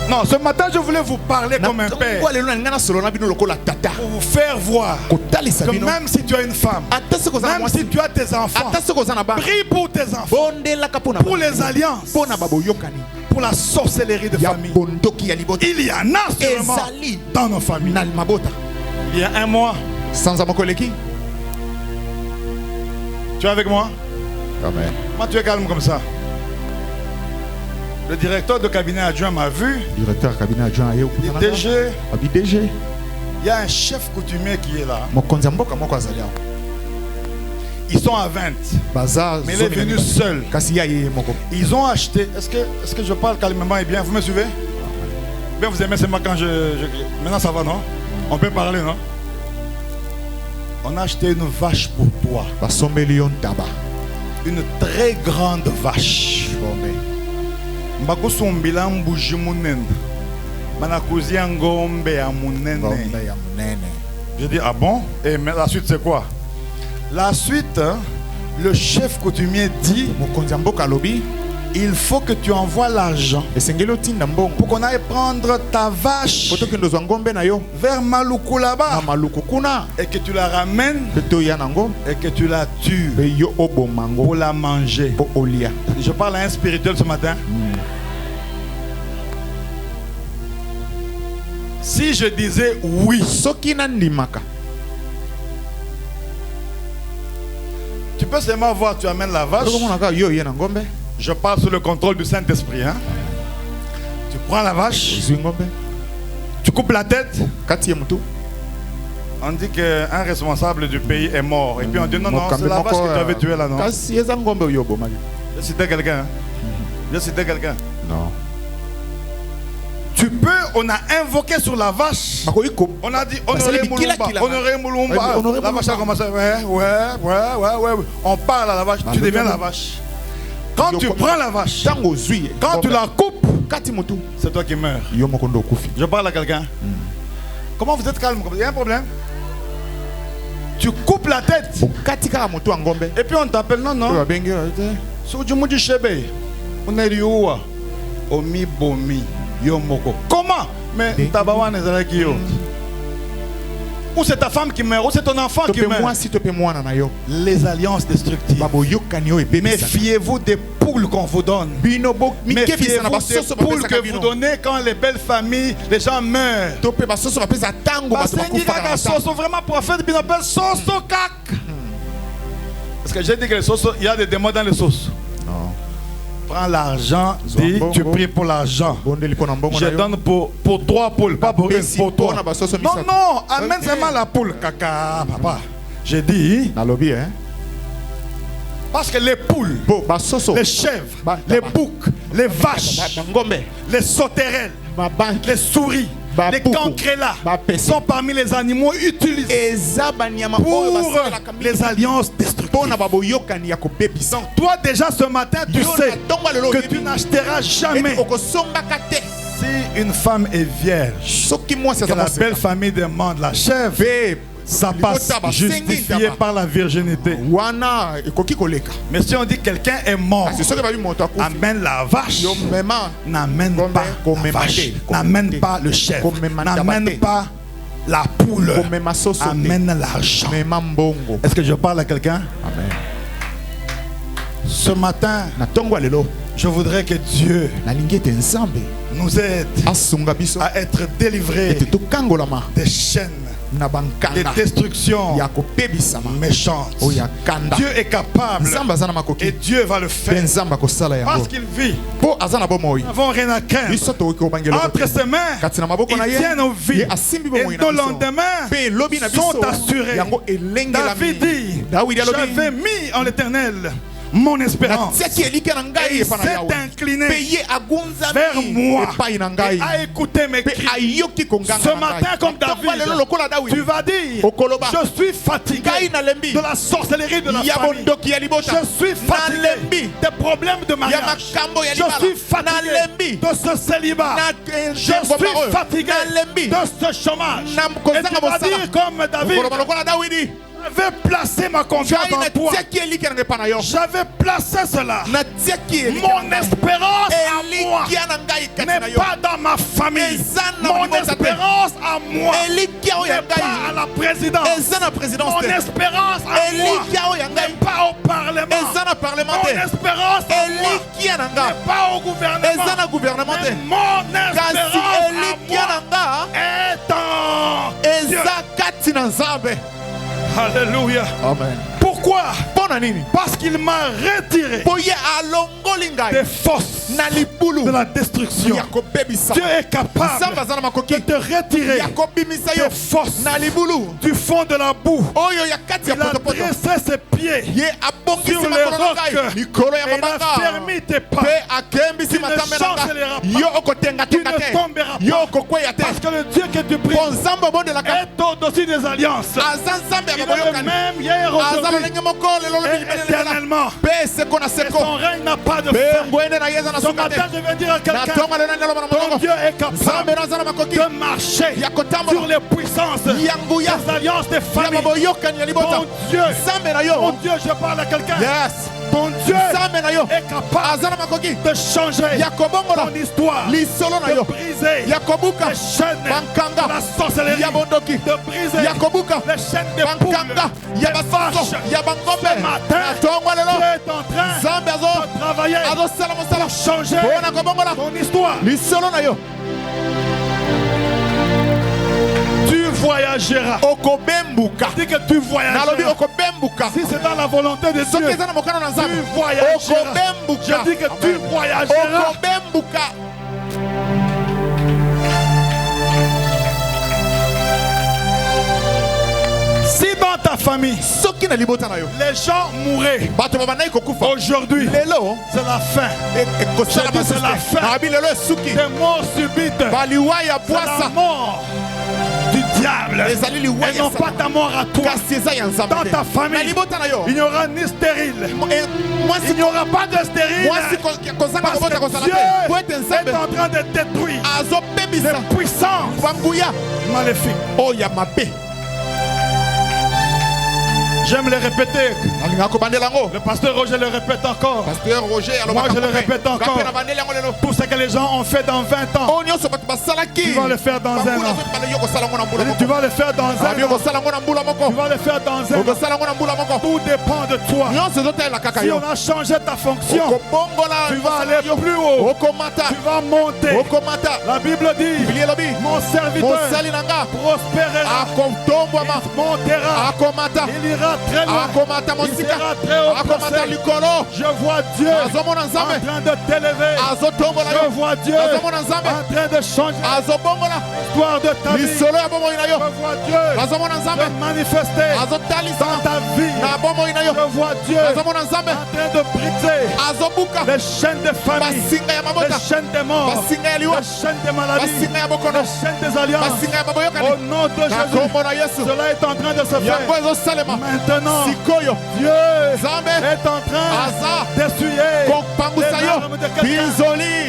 Non, ce matin je voulais vous parler comme un père. Pour vous faire voir que même si tu as une femme, même si tu as tes enfants, prie pour tes enfants, pour les alliances, pour la sorcellerie de famille. Il y en a sûrement dans nos familles. Il y a un mois. Tu es avec moi? Amen. Moi tu es calme comme ça. Le directeur de cabinet adjoint m'a vu. Directeur cabinet adjoint DG. DG. Il y a un chef coutumier qui est là. Ils sont à 20. Mais il est venu seul. Ils ont acheté. Est-ce que je parle calmement et bien? Vous me suivez? Bien, vous aimez seulement quand je... Maintenant ça va, non? On peut parler, non? On a acheté une vache pour toi. Une très grande vache. Je dis, ah bon? Et mais la suite c'est quoi? La suite, le chef coutumier dit, il faut que tu envoies l'argent pour qu'on aille prendre ta vache vers Maluku là-bas et que tu la ramènes et que tu la tues pour la manger. Je parle à un spirituel ce matin. Si je disais oui, tu peux seulement voir, tu amènes la vache. Je parle sous le contrôle du Saint-Esprit. Hein? Tu prends la vache, tu coupes la tête. On dit qu'un responsable du pays est mort. Et puis on dit non, non, c'est la vache que tu avais tuée là, non? Je citais quelqu'un. Hein? Je citais quelqu'un. Non. Tu peux, on a invoqué sur la vache. On a dit Honoré Moulumba. Honoré Moulumba. La vache a commencé. Ouais. On parle à la vache, tu deviens la vache. Quand tu prends la vache, quand tu la coupes, c'est toi qui meurs. Je parle à quelqu'un. Comment vous êtes calme? Il y a un problème? Tu coupes la tête. Et puis on t'appelle non, non. Omi Bomi. Comment? Mais Tabawan est qui yo? Ou c'est ta femme qui meurt, ou c'est ton enfant qui meurt. Les alliances destructives. Méfiez-vous des poules qu'on vous donne. Méfiez-vous des poules que vous donnez quand les belles familles, les gens meurent. Vraiment prophète, parce que j'ai dit que les sauces, il y a des démons dans les sauces. Prends l'argent, dis, tu pries pour l'argent. Je donne pour 3 poules, pas pour une, pour 3. Non, non, amène seulement la poule, caca, papa. J'ai dit. Parce que les poules, les chèvres, les boucs, les vaches, les sauterelles, les souris, les cancrelats sont parmi les animaux utilisés pour les alliances destructives. Donc toi déjà ce matin tu sais que tu n'achèteras jamais. Si une femme est vierge, que la belle famille demande la chèvre, ça passe justifié par la virginité. Mais si on dit quelqu'un est mort, amène la vache, n'amène pas la vache, n'amène pas le chèvre, n'amène pas la poule, amène l'argent. Est-ce que je parle à quelqu'un? Ce matin, je voudrais que Dieu nous aide à être délivrés des chaînes, des destructions méchantes. Dieu est capable et Dieu va le faire parce qu'il vit. Nous n'avons rien à craindre. Entre ses mains, il tient nos vies et nos lendemains sont assurés. David dit, j'avais mis en l'Éternel mon espérance. Et il s'est incliné vers moi et a écouté mes cris. Ce matin, comme David, tu vas dire, je suis fatigué de la sorcellerie de la famille. Je suis fatigué des problèmes de mariage. Je suis fatigué de ce célibat. Je suis fatigué de ce chômage. Et tu vas dire comme David, j'avais placé ma confiance en toi. J'avais placé cela. Mon espérance à moi n'est pas dans ma famille. Mon espérance à moi n'est pas à la présidence. Mon espérance à moi n'est pas au Parlement. Mon espérance à moi n'est pas au gouvernement. Mais mon espérance à moi est en Dieu. Alléluia. Amen. Pourquoi? Parce qu'il m'a retiré des forces de la destruction. Dieu est capable de te retirer des forces du fond de la boue. Il a dressé ses pieds sur les rocs et il a fermé tes pas. Tu ne chancelleras pas. Tu ne tomberas pas. Parce que le Dieu que tu pries est au-dessus des alliances. Il est le même hier, aujourd'hui et éternellement. éternellement. Et son règne n'a pas de fin. Ce matin, je viens dire à quelqu'un, ton Dieu est capable de marcher sur les puissances, les alliances des familles. Mon Dieu, je parle à quelqu'un. Ton Dieu est capable de changer ton histoire, de briser les chaînes de la sorcellerie, de briser les chaînes des poules, des vaches. Ce matin, Dieu est en train de travailler pour changer ton histoire. Tu voyageras. Dis que tu voyageras. Si c'est dans la volonté de Dieu, tu voyageras. Je dis que tu voyageras. Si dans ta famille, les gens mouraient aujourd'hui, c'est la fin. C'est la fin. Des morts subites. C'est la mort du diable. Et non pas ta mort à toi. Dans ta famille, il n'y aura ni stérile. Il n'y aura pas de stérile. Parce que Dieu est en train de détruire les puissances maléfiques. J'aime le répéter. Le pasteur Roger le répète encore. Moi je le répète encore. Tout ce que les gens ont fait dans 20 ans, tu vas le faire dans un an. Tu vas le faire dans un an. Tu vas le faire dans un an. Tout dépend de toi. Si on a changé ta fonction, tu vas aller plus haut. Tu vas monter. La Bible dit, mon serviteur prospérera. Il montera. Il ira très loin. Il sera très haut placé. Je vois Dieu en train de t'élever. Je vois Dieu en train de changer l'histoire de ta vie. Je vois Dieu se manifester dans ta vie. Je vois Dieu en train de briser les chaînes des familles, les chaînes des morts, les chaînes des maladies, les chaînes des alliances. Au nom de Jésus, cela est en train de se faire. Maintenant, Dieu est en train d'essuyer les larmes de quelqu'un.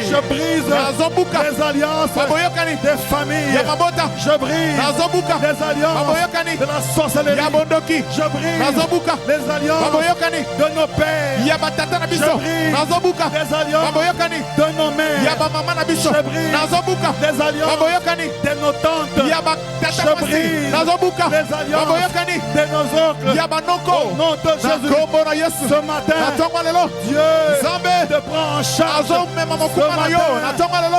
Je brise les alliances des familles. Je brise les alliances de la sorcellerie. Je brise les alliances de nos pères. Je brise les alliances de nos mères. Je brise les alliances de nos tantes. Je brise les alliances de nos oncles. Au nom de Jésus, ce matin, Dieu te prend en charge. Ce matin,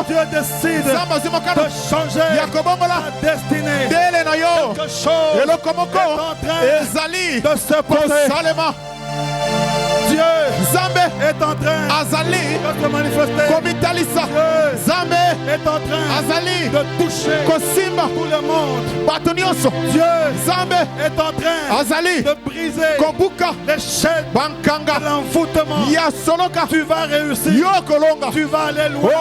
Dieu décide de changer ta destinée. Quelque chose est en train de se passer. Dieu est en train de se manifester. Dieu est en train de toucher tout le monde. Dieu est en train de briser les chaînes de l'envoûtement. Tu vas réussir. Tu vas aller loin.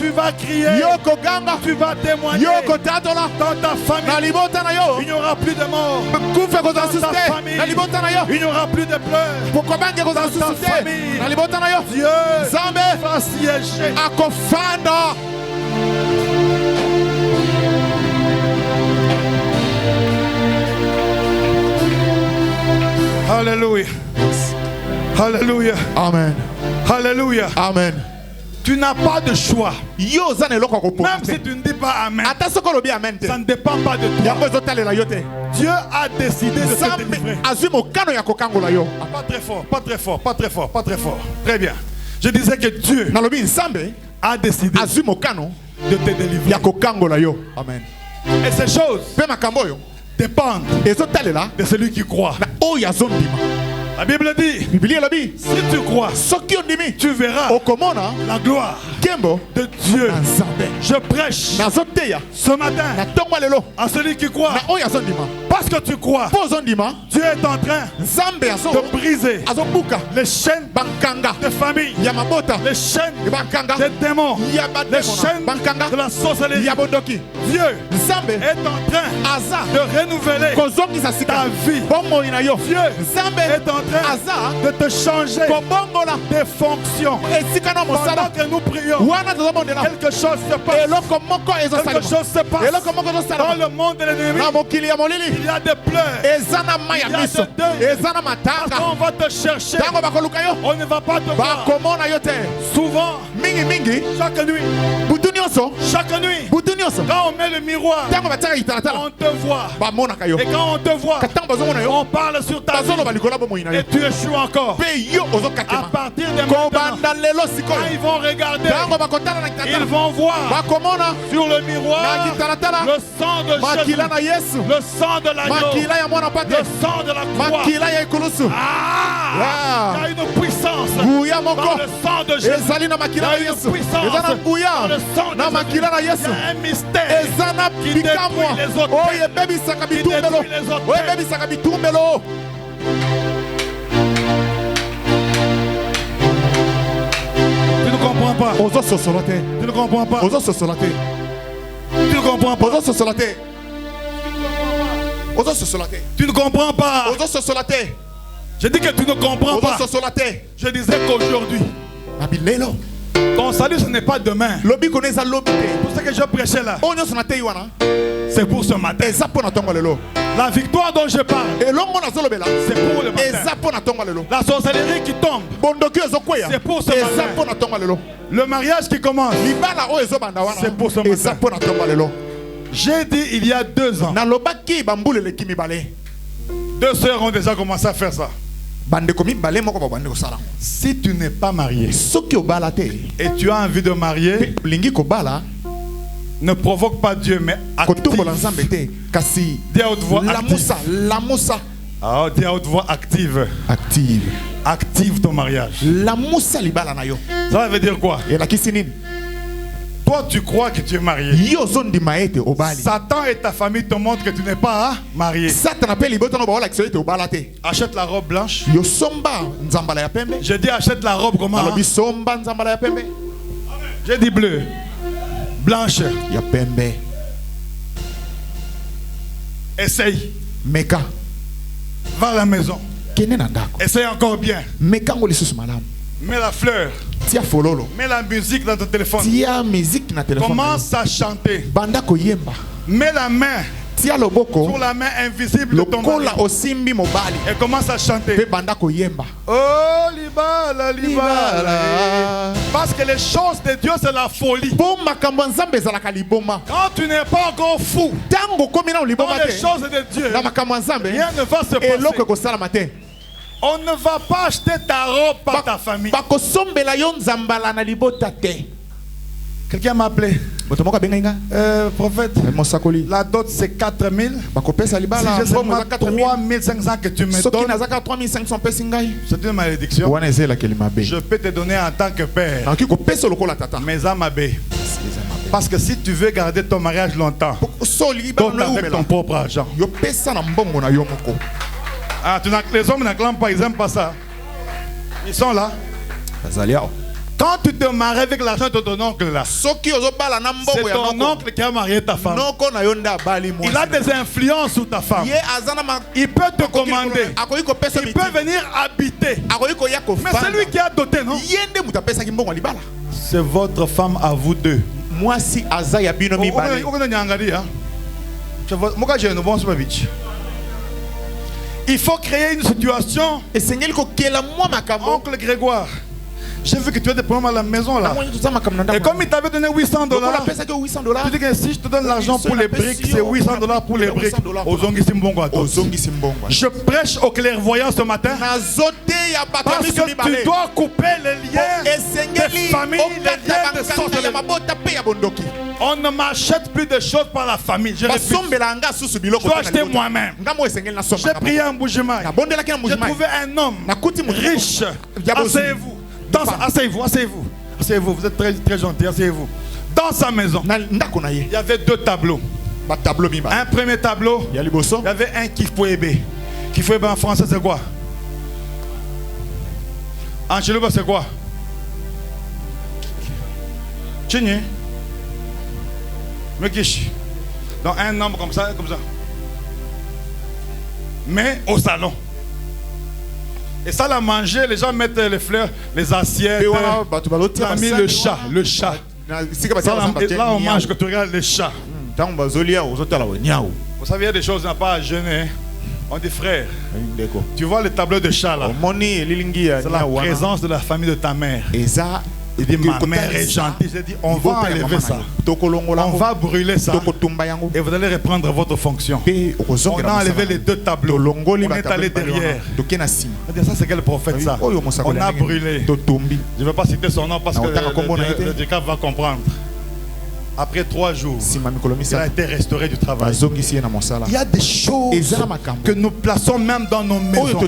Tu vas crier. Tu vas témoigner. Dans ta famille, il n'y aura plus de mort. Dans ta famille, il n'y aura plus de pleurs. Dans ta famille, Dieu va siéger. Alléluia. Alléluia. Amen. Alléluia. Amen. Tu n'as pas de choix. Même si tu ne dis pas Amen, ça ne dépend pas de toi. Dieu a décidé de te délivrer. Pas très fort, pas très fort, pas très fort, pas très fort. Très bien. Je disais que Dieu a décidé de te délivrer. Amen. Et ces choses dépendent de celui qui croit. La Bible dit, si tu crois, tu verras la gloire de Dieu. Je prêche ce matin à celui qui croit. Parce que tu crois, Dieu est en train de briser les chaînes de famille, les chaînes des démons, les chaînes de la sorcellerie. Dieu est en train de renouveler ta vie. Dieu est en train de te changer des fonctions. Pendant que nous prions, quelque chose se passe. Quelque chose se passe dans le monde de l'ennemi. Il y a des pleurs, il y a des deuils. Quand on va te chercher, on ne va pas te voir. Souvent, chaque nuit, quand on met le miroir, on te voit. Et quand on te voit, on parle sur ta vie. Et tu échoues encore. À partir de maintenant, quand ils vont regarder, ils vont voir sur le miroir le sang de Jésus, le sang de l'agneau, le sang de la croix. Il y a une puissance dans le sang de Jésus. Il y a une puissance dans le sang de Jésus. Il y a un mystère qui détruit les autres. Tu ne comprends pas. Tu ne comprends pas. Tu ne comprends pas. Tu ne comprends pas. Je dis que tu ne comprends pas. Je disais qu'aujourd'hui, ton salut ce n'est pas demain. Tout ce que je prêchais là, c'est pour ce matin. La victoire dont je parle, c'est pour le matin. La sorcellerie qui tombe, c'est pour ce matin. Le mariage qui commence, c'est pour ce matin. J'ai dit il y a 2 ans, 2 sœurs ont déjà commencé à faire ça. Si tu n'es pas marié et tu as envie de marier, ne provoque pas Dieu, mais active. Dis à haute voix active. Dis à haute voix active. Active ton mariage. Ça veut dire quoi? Toi, tu crois que tu es marié. Satan et ta famille te montrent que tu n'es pas marié. Achète la robe blanche. Je dis achète la robe comment? J'ai dit bleu. Blanche. Essaye. Va à la maison. Essaye encore bien. Mets la fleur. Mets la musique dans ton téléphone. Commence à chanter. Mets la main sur la main invisible de ton mari et commence à chanter. Oh libala, libala. Parce que les choses de Dieu c'est la folie. Quand tu n'es pas encore fou dans les choses de Dieu, rien ne va se passer. On ne va pas acheter ta robe par ta famille. Quelqu'un m'a appelé. Prophète, la dot c'est 4 000. Si je seulement 3 500 que tu me donnes, c'est une malédiction. Je peux te donner en tant que père. Mais à ma baie. Parce que si tu veux garder ton mariage longtemps, donne avec ton propre argent. Ah, les hommes n'acclament pas, ils n'aiment pas ça. Ils sont là. Quand tu te maries avec l'argent de ton oncle là, c'est ton oncle qui a marié ta femme. Il a des influences sur ta femme. Il peut te commander. Il peut venir habiter. Mais c'est lui qui a doté, non? C'est votre femme à vous deux. Moi si Azaya binomi balé. Il faut créer une situation. Oncle Grégoire, j'ai vu que tu as des problèmes à la maison là. Et comme il t'avait donné $800, tu dis que si je te donne l'argent pour les briques, c'est $800 pour les briques. Je prêche au clairvoyant ce matin. Parce que tu dois couper les liens de famille, les liens de sorcellerie. On ne m'achète plus de choses par la famille. Je dois acheter moi-même. J'ai prié un bougement. J'ai trouvé un homme riche. Asseyez-vous. Asseyez-vous, asseyez-vous. Asseyez-vous, vous êtes très, très gentil, asseyez-vous. Dans sa maison, il y avait 2 tableaux. Un premier tableau, il y avait un Kifouébé. Kifouébé en français, c'est quoi? En Chiluba, c'est quoi? Chigné. Mekish. Donc un nombre comme ça, comme ça. Mais au salon. Et ça, la manger, les gens mettent les fleurs, les assiettes. On a mis le chat. Là, on mange quand tu regardes les chats. Vous savez, il y a des choses, on n'a pas à jeûner. On dit frère, tu vois le tableau de chat là. C'est la présence de la famille de ta mère. Il dit ma mère est gentille. J'ai dit on va enlever ça. On va brûler ça. Et vous allez reprendre votre fonction. On a enlevé les deux tableaux. On est allé derrière. Ça c'est quel prophète ça? On a brûlé. Je ne vais pas citer son nom parce que le diacre va comprendre. Après 3 jours, il a été restauré du travail. Il y a des choses que nous plaçons même dans nos maisons.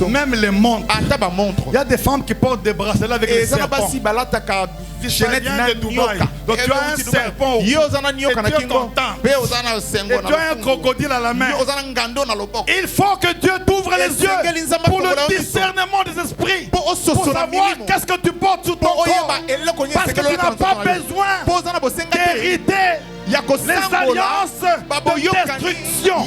Même les montres. Il y a des femmes qui portent des bracelets avec des serpents. Tu viens de Dubaï. Donc tu as un serpent et tu es content. Et tu as un crocodile à la main. Il faut que Dieu t'ouvre les yeux pour le discernement des esprits. Pour savoir qu'est-ce que tu portes sur ton corps. Parce que tu n'as pas besoin d'hériter les alliances de destruction.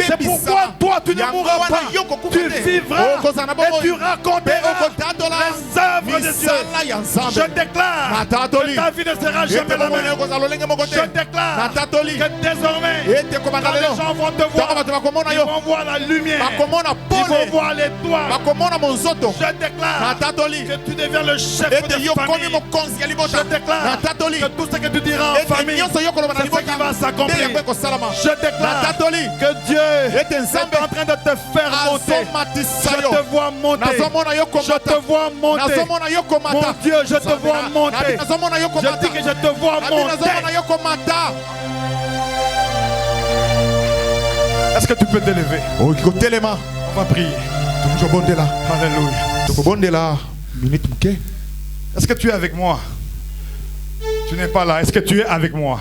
C'est pourquoi toi tu ne mourras pas. Tu vivras et tu raconteras les œuvres de Dieu. Je déclare que ta vie ne sera jamais la même. Je déclare que désormais quand les gens vont te voir, ils vont voir la lumière, ils vont voir l'étoile. Je déclare que tu deviens le chef de famille. Je déclare que tout ce que tu diras en famille, c'est ce qui va s'accomplir. Je déclare que Dieu est en train de te faire monter. Je te vois monter. Je te vois monter. Mon Dieu, je te vois monter. Je dis que je te vois monter. Est-ce que tu peux t'élever? On va prier. Alléluia. Est-ce que tu es avec moi? Tu n'es pas là. Est-ce que tu es avec moi?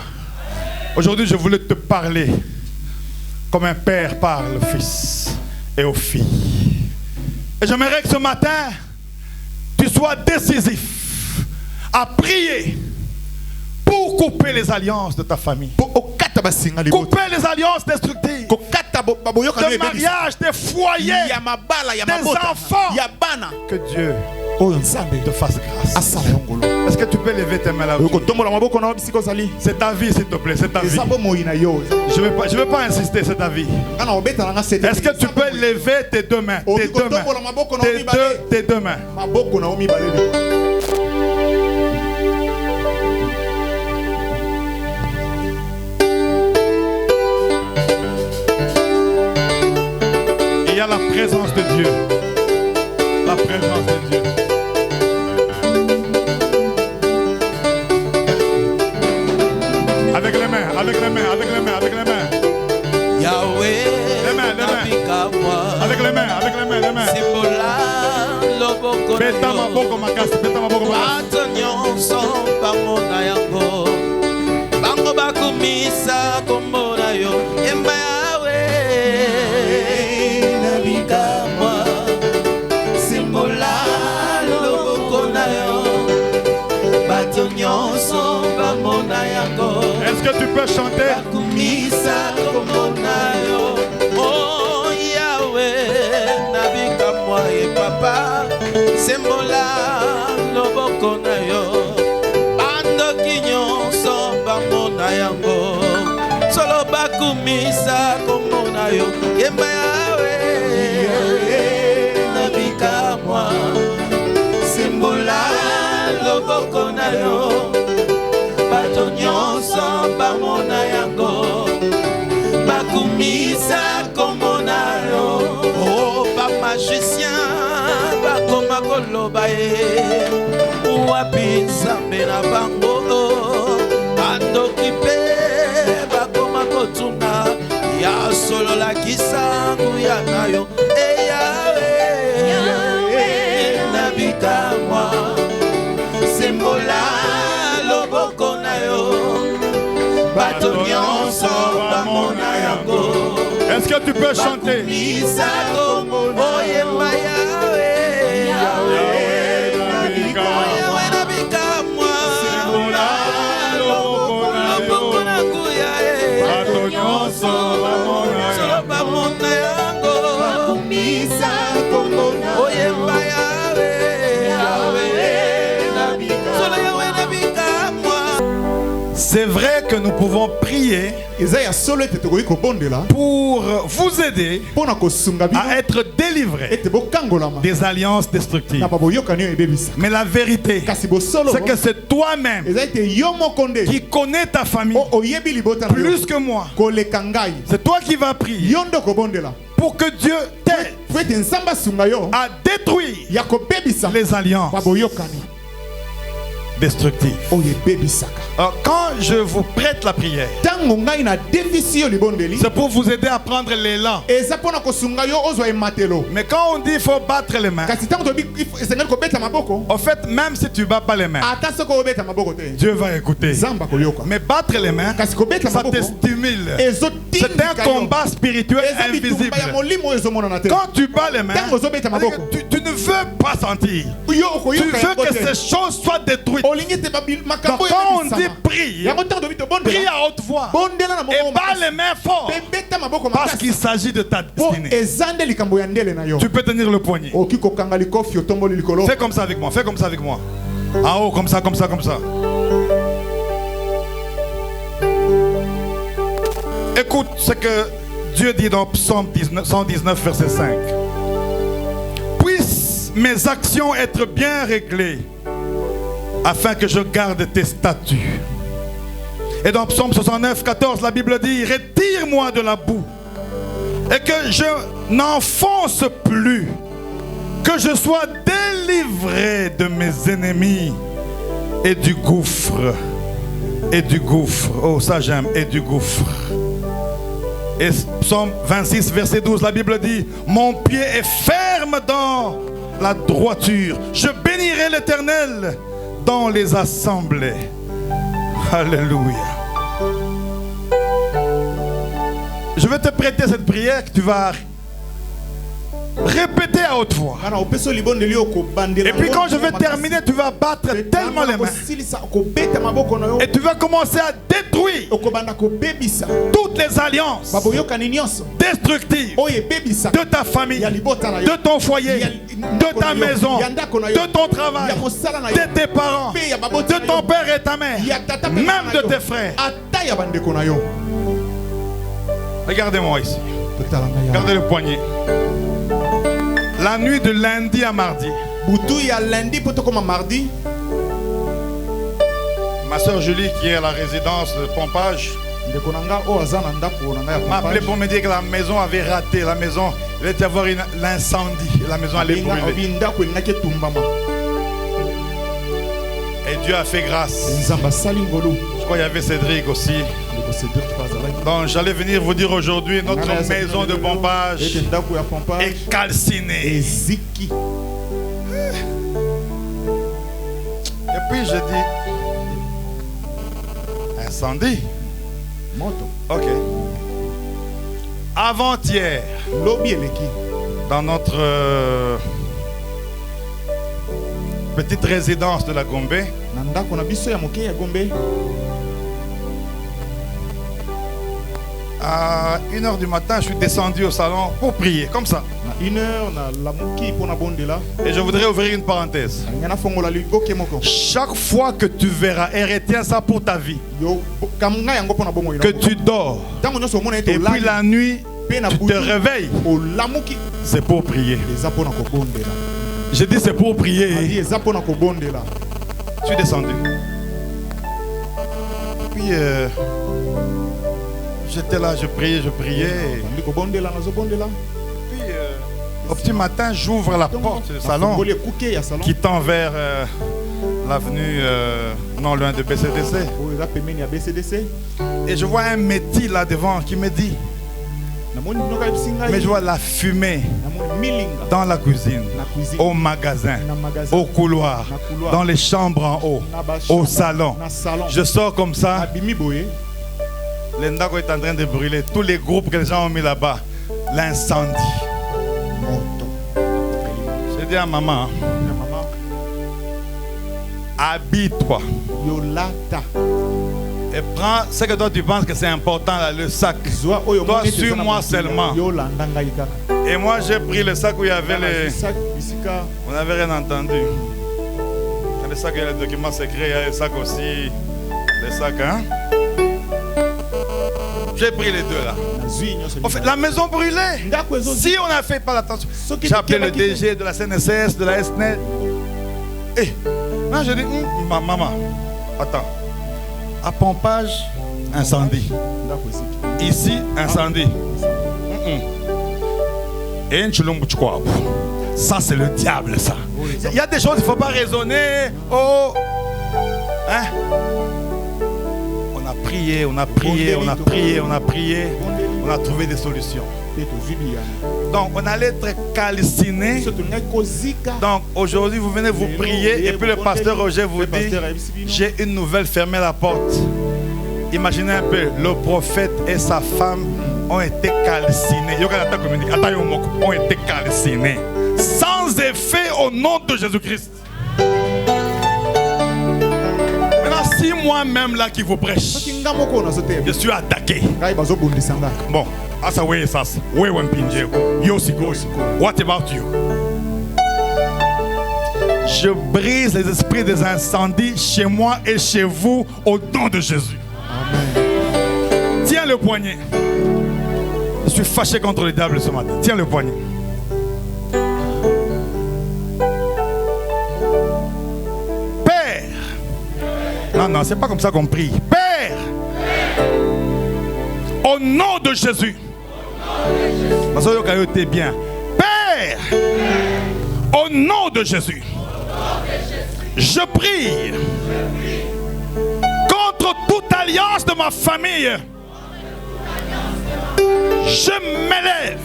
Aujourd'hui, je voulais te parler comme un père parle au fils et aux filles. Et j'aimerais que ce matin, tu sois décisif à prier pour couper les alliances de ta famille. Couper les alliances destructives. De mariage, des foyers, des enfants. Que Dieu te fasse grâce. Est-ce que tu peux lever tes mains là? C'est ta vie, s'il te plaît, c'est ta vie. Je ne vais pas insister, c'est ta vie. Est-ce que tu peux lever tes deux mains? Tes deux mains. Il y a la présence de Dieu. La présence de Dieu. Avec les mains, avec les mains, avec les mains, avec les mains. Yahweh, les mains, les mains. Avec les mains, avec les mains, les mains. Beta maboko makasi, beta maboko makasi. Nyonso pamona yango. Bango bakumisa komona yo. Emba Yahweh, nabika moi. Simbola loboko na yo. Bato nyonso pamona yango. Est-ce que tu peux chanter? Bakumisa komona yo. Oh Yahweh, nabika moi et papa. Sembola loboko na yo. Ando kinyonso bamona yango. Solo bakumisa komona yo. Yemba Yahweh, nabika moi. Sembola loboko na yo. Bato nyonso bamona yango. Bakumisa komona yo. Oh, ba magicien. Bakoma koloba ye wapi nzambe na bango bandoki mpe bakoma kotuna ya solo lakisa nguya na yo Yahweh nabika mwa sembola loboko na yo bato nyonso que tu peux chanter? C'est vrai que nous pouvons prier pour vous aider à être délivré des alliances destructives. Mais la vérité, c'est que c'est toi-même qui connais ta famille plus que moi. C'est toi qui vas prier pour que Dieu t'aide à détruire les alliances destructive. Quand je vous prête la prière, c'est pour vous aider à prendre l'élan. Mais quand on dit qu'il faut battre les mains, en fait, même si tu ne bats pas les mains, Dieu va écouter. Mais battre les mains, ça te stimule. C'est un combat spirituel invisible. Quand tu bats les mains, tu ne veux pas sentir. Tu veux que ces choses soient détruites. Donc quand on dit prie, prie à haute voix et bats les mains fort, parce qu'il s'agit de ta destinée. Tu peux tenir le poignet. Fais comme ça avec moi, fais comme ça avec moi. En haut, comme ça, comme ça, comme ça. Écoute ce que Dieu dit dans Psaume 119, verset 5. Puissent mes actions être bien réglées, afin que je garde tes statuts. Et dans Psaume 69, 14, la Bible dit: retire-moi de la boue et que je n'enfonce plus, que je sois délivré de mes ennemis et du gouffre. Et du gouffre. Oh, ça j'aime. Et du gouffre. Et Psaume 26, verset 12, la Bible dit: mon pied est ferme dans la droiture. Je bénirai l'Éternel dans les assemblées. Alléluia. Je vais te prêter cette prière que tu vas répéter à haute voix. Et puis quand je vais terminer, tu vas battre tellement les mains. Et tu vas commencer à détruire toutes les alliances destructives de ta famille, de ton foyer, de ta maison, de ton travail, de tes parents, de ton père et ta mère, même de tes frères. Regardez-moi ici. Regardez le poignet. La nuit de lundi à mardi, ma soeur Julie, qui est à la résidence de pompage, m'a appelé pour me dire que la maison avait raté. La maison, il allait y avoir l'incendie. La maison allait brûler. Et Dieu a fait grâce. Je crois qu'il y avait Cédric aussi. Donc j'allais venir vous dire aujourd'hui, notre maison de pompage est calcinée. Et puis je dis, incendie. Ok. Avant-hier, dans notre petite résidence de la Gombe, à 1h du matin, je suis descendu au salon pour prier, comme ça. Et je voudrais ouvrir une parenthèse. Chaque fois que tu verras, et retiens ça pour ta vie, que tu dors, et puis la nuit, tu te réveilles, c'est pour prier. Je dis c'est pour prier. Je suis descendu. Puis j'étais là, je priais. Puis au petit matin, j'ouvre la porte du salon qui tend vers l'avenue non loin de BCDC. Et je vois un métis là devant qui me dit, mais je vois la fumée dans la cuisine, au magasin, au couloir, dans les chambres en haut, au salon. Je sors comme ça. L'Endako est en train de brûler. Tous les groupes que les gens ont mis là-bas, l'incendie. Je dis à maman, habille-toi. Et prends ce que toi tu penses que c'est important, là, le sac. Toi, suis-moi seulement. Et moi, j'ai pris le sac où il y avait les... On n'avait rien entendu. Dans le sac, il y a les documents secrets, il y a les sacs aussi. Les sacs, hein? J'ai pris les deux là. En fait, la maison brûlait. Si on n'a fait pas attention. J'ai appelé le DG de la CNSS, de la SNET. Et là, je dis, maman, attends. À pompage, incendie. Ici, incendie. Et ça, c'est le diable, ça. Il y a des choses, il ne faut pas raisonner. Oh, hein? On a prié, on a prié, on a prié, on a prié. On a trouvé des solutions. Donc, on allait être calciné. Donc, aujourd'hui, vous venez vous prier. Et puis, le pasteur Roger vous dit, j'ai une nouvelle, fermez la porte. Imaginez un peu, le prophète et sa femme ont été calcinés. Ont été calcinés. Sans effet au nom de Jésus-Christ. Maintenant, si moi-même là qui vous prêche, je suis attaqué. Bon, asa we sas, we wempinje, yosiko. What about you? Je brise les esprits des incendies chez moi et chez vous au nom de Jésus. Amen. Tiens le poignet. Je suis fâché contre le diable ce matin. Tiens le poignet. Père. Non, non, c'est pas comme ça qu'on prie. Père. Au nom de Jésus. Bien. Père. Au nom de Jésus. Je prie contre toute alliance de ma famille. Je m'élève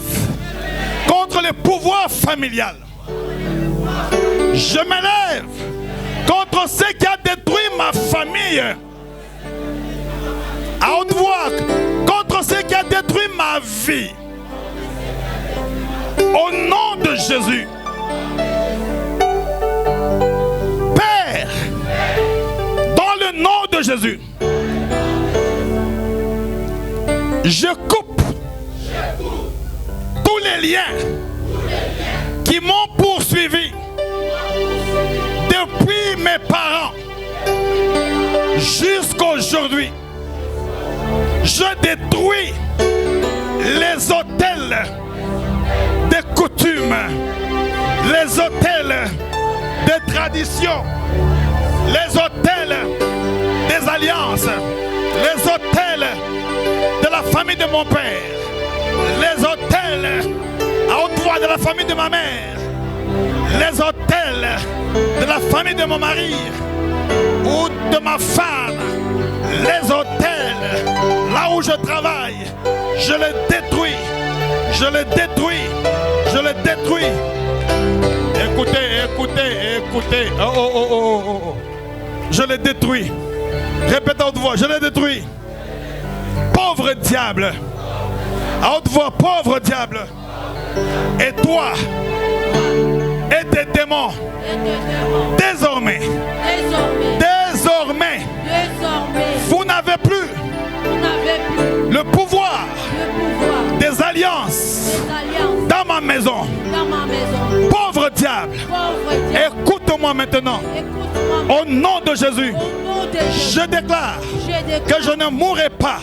contre le pouvoir familial. Je m'élève contre ce qui a détruit ma famille. À haute voix, contre ce qui a détruit ma vie. Au nom de Jésus. Père, dans le nom de Jésus, je coupe tous les liens qui m'ont poursuivi depuis mes parents jusqu'aujourd'hui. Je détruis les autels des coutumes, les autels des traditions, les autels des alliances, les autels de la famille de mon père, les autels à haute voix de la famille de ma mère, les autels de la famille de mon mari ou de ma femme, les autels là où je travaille, je les détruis, je les détruis, je les détruis. Écoutez, écoutez, écoutez. Oh, oh, oh, oh, oh, oh. Je les détruis. Répète à haute voix, je les détruis. Pauvre diable. À haute voix, pauvre diable. Et toi, et tes démons, désormais, vous n'avez plus le pouvoir des alliances dans ma maison. Pauvre diable, écoute-moi maintenant. Au nom de Jésus, je déclare que je ne mourrai pas.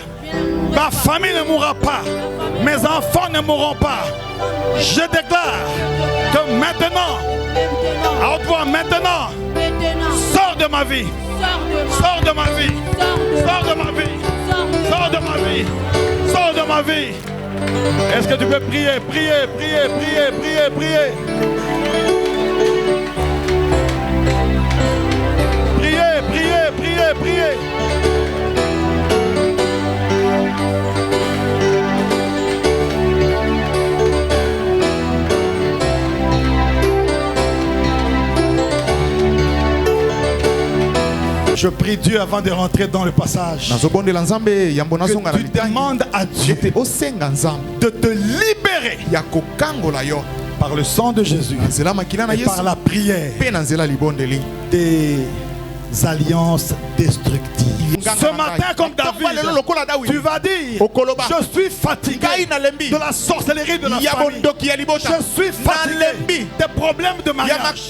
Ma famille ne mourra pas. Mes enfants ne mourront pas. Je déclare que maintenant, à haute voix, maintenant, sors de ma vie. Sors de ma vie. Sors de ma vie. Sors de ma vie. Sors de ma vie. Est-ce que tu peux prier, prier, prier, prier, prier, prier? Priez, priez, priez, priez. Je prie Dieu avant de rentrer dans le passage. Que tu demandes à Dieu de te libérer par le sang de Jésus et par la prière des alliances destructives. Ce matin, comme David, tu vas dire: je suis fatigué de la sorcellerie de la famille. Je suis fatigué des problèmes de mariage. Je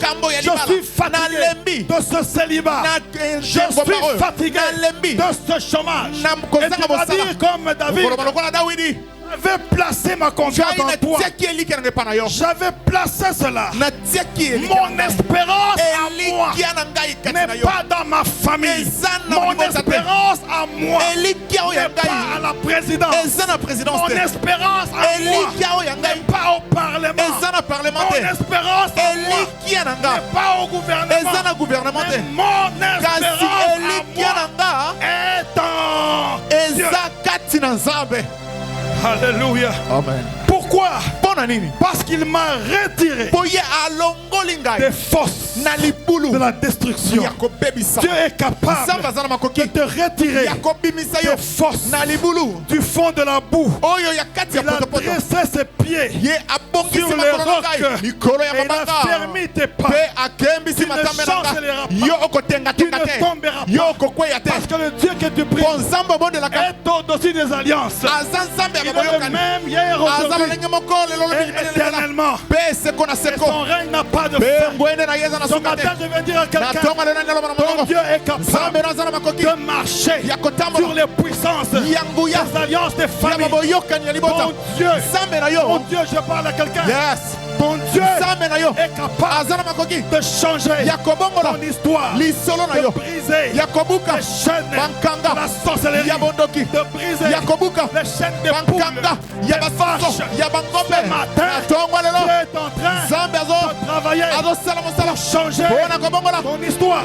suis fatigué de ce célibat. Je suis fatigué de ce chômage. Et tu vas dire comme David: j'avais placé ma confiance en toi. J'avais placé cela. Mon espérance à moi n'est pas dans ma famille. Mon espérance à moi n'est pas à la présidence. Mon espérance à moi n'est pas au Parlement. Mon espérance à moi n'est pas au gouvernement. Mais mon espérance à moi est en Dieu. Alléluia. Amen. Pourquoi? Parce qu'il m'a retiré des forces de la destruction. Dieu est capable de te retirer des forces du fond de la boue. Il a dressé ses pieds sur les rocs et il a fermé tes pas. Tu ne chancelleras pas. Tu ne tomberas pas. Parce que le Dieu que tu pries est au-dessus des alliances. Il est le même hier, aujourd'hui et éternellement. Et son règne n'a pas de fin. Ce matin, je vais dire à quelqu'un: ton Dieu est capable de marcher sur les puissances, les alliances des familles. Mon Dieu, je parle à quelqu'un. Ton Dieu est capable de changer ton histoire, de briser les chaînes de la sorcellerie, de briser les chaînes des poules, des vaches. Ce matin, Dieu est en train de travailler pour changer ton histoire.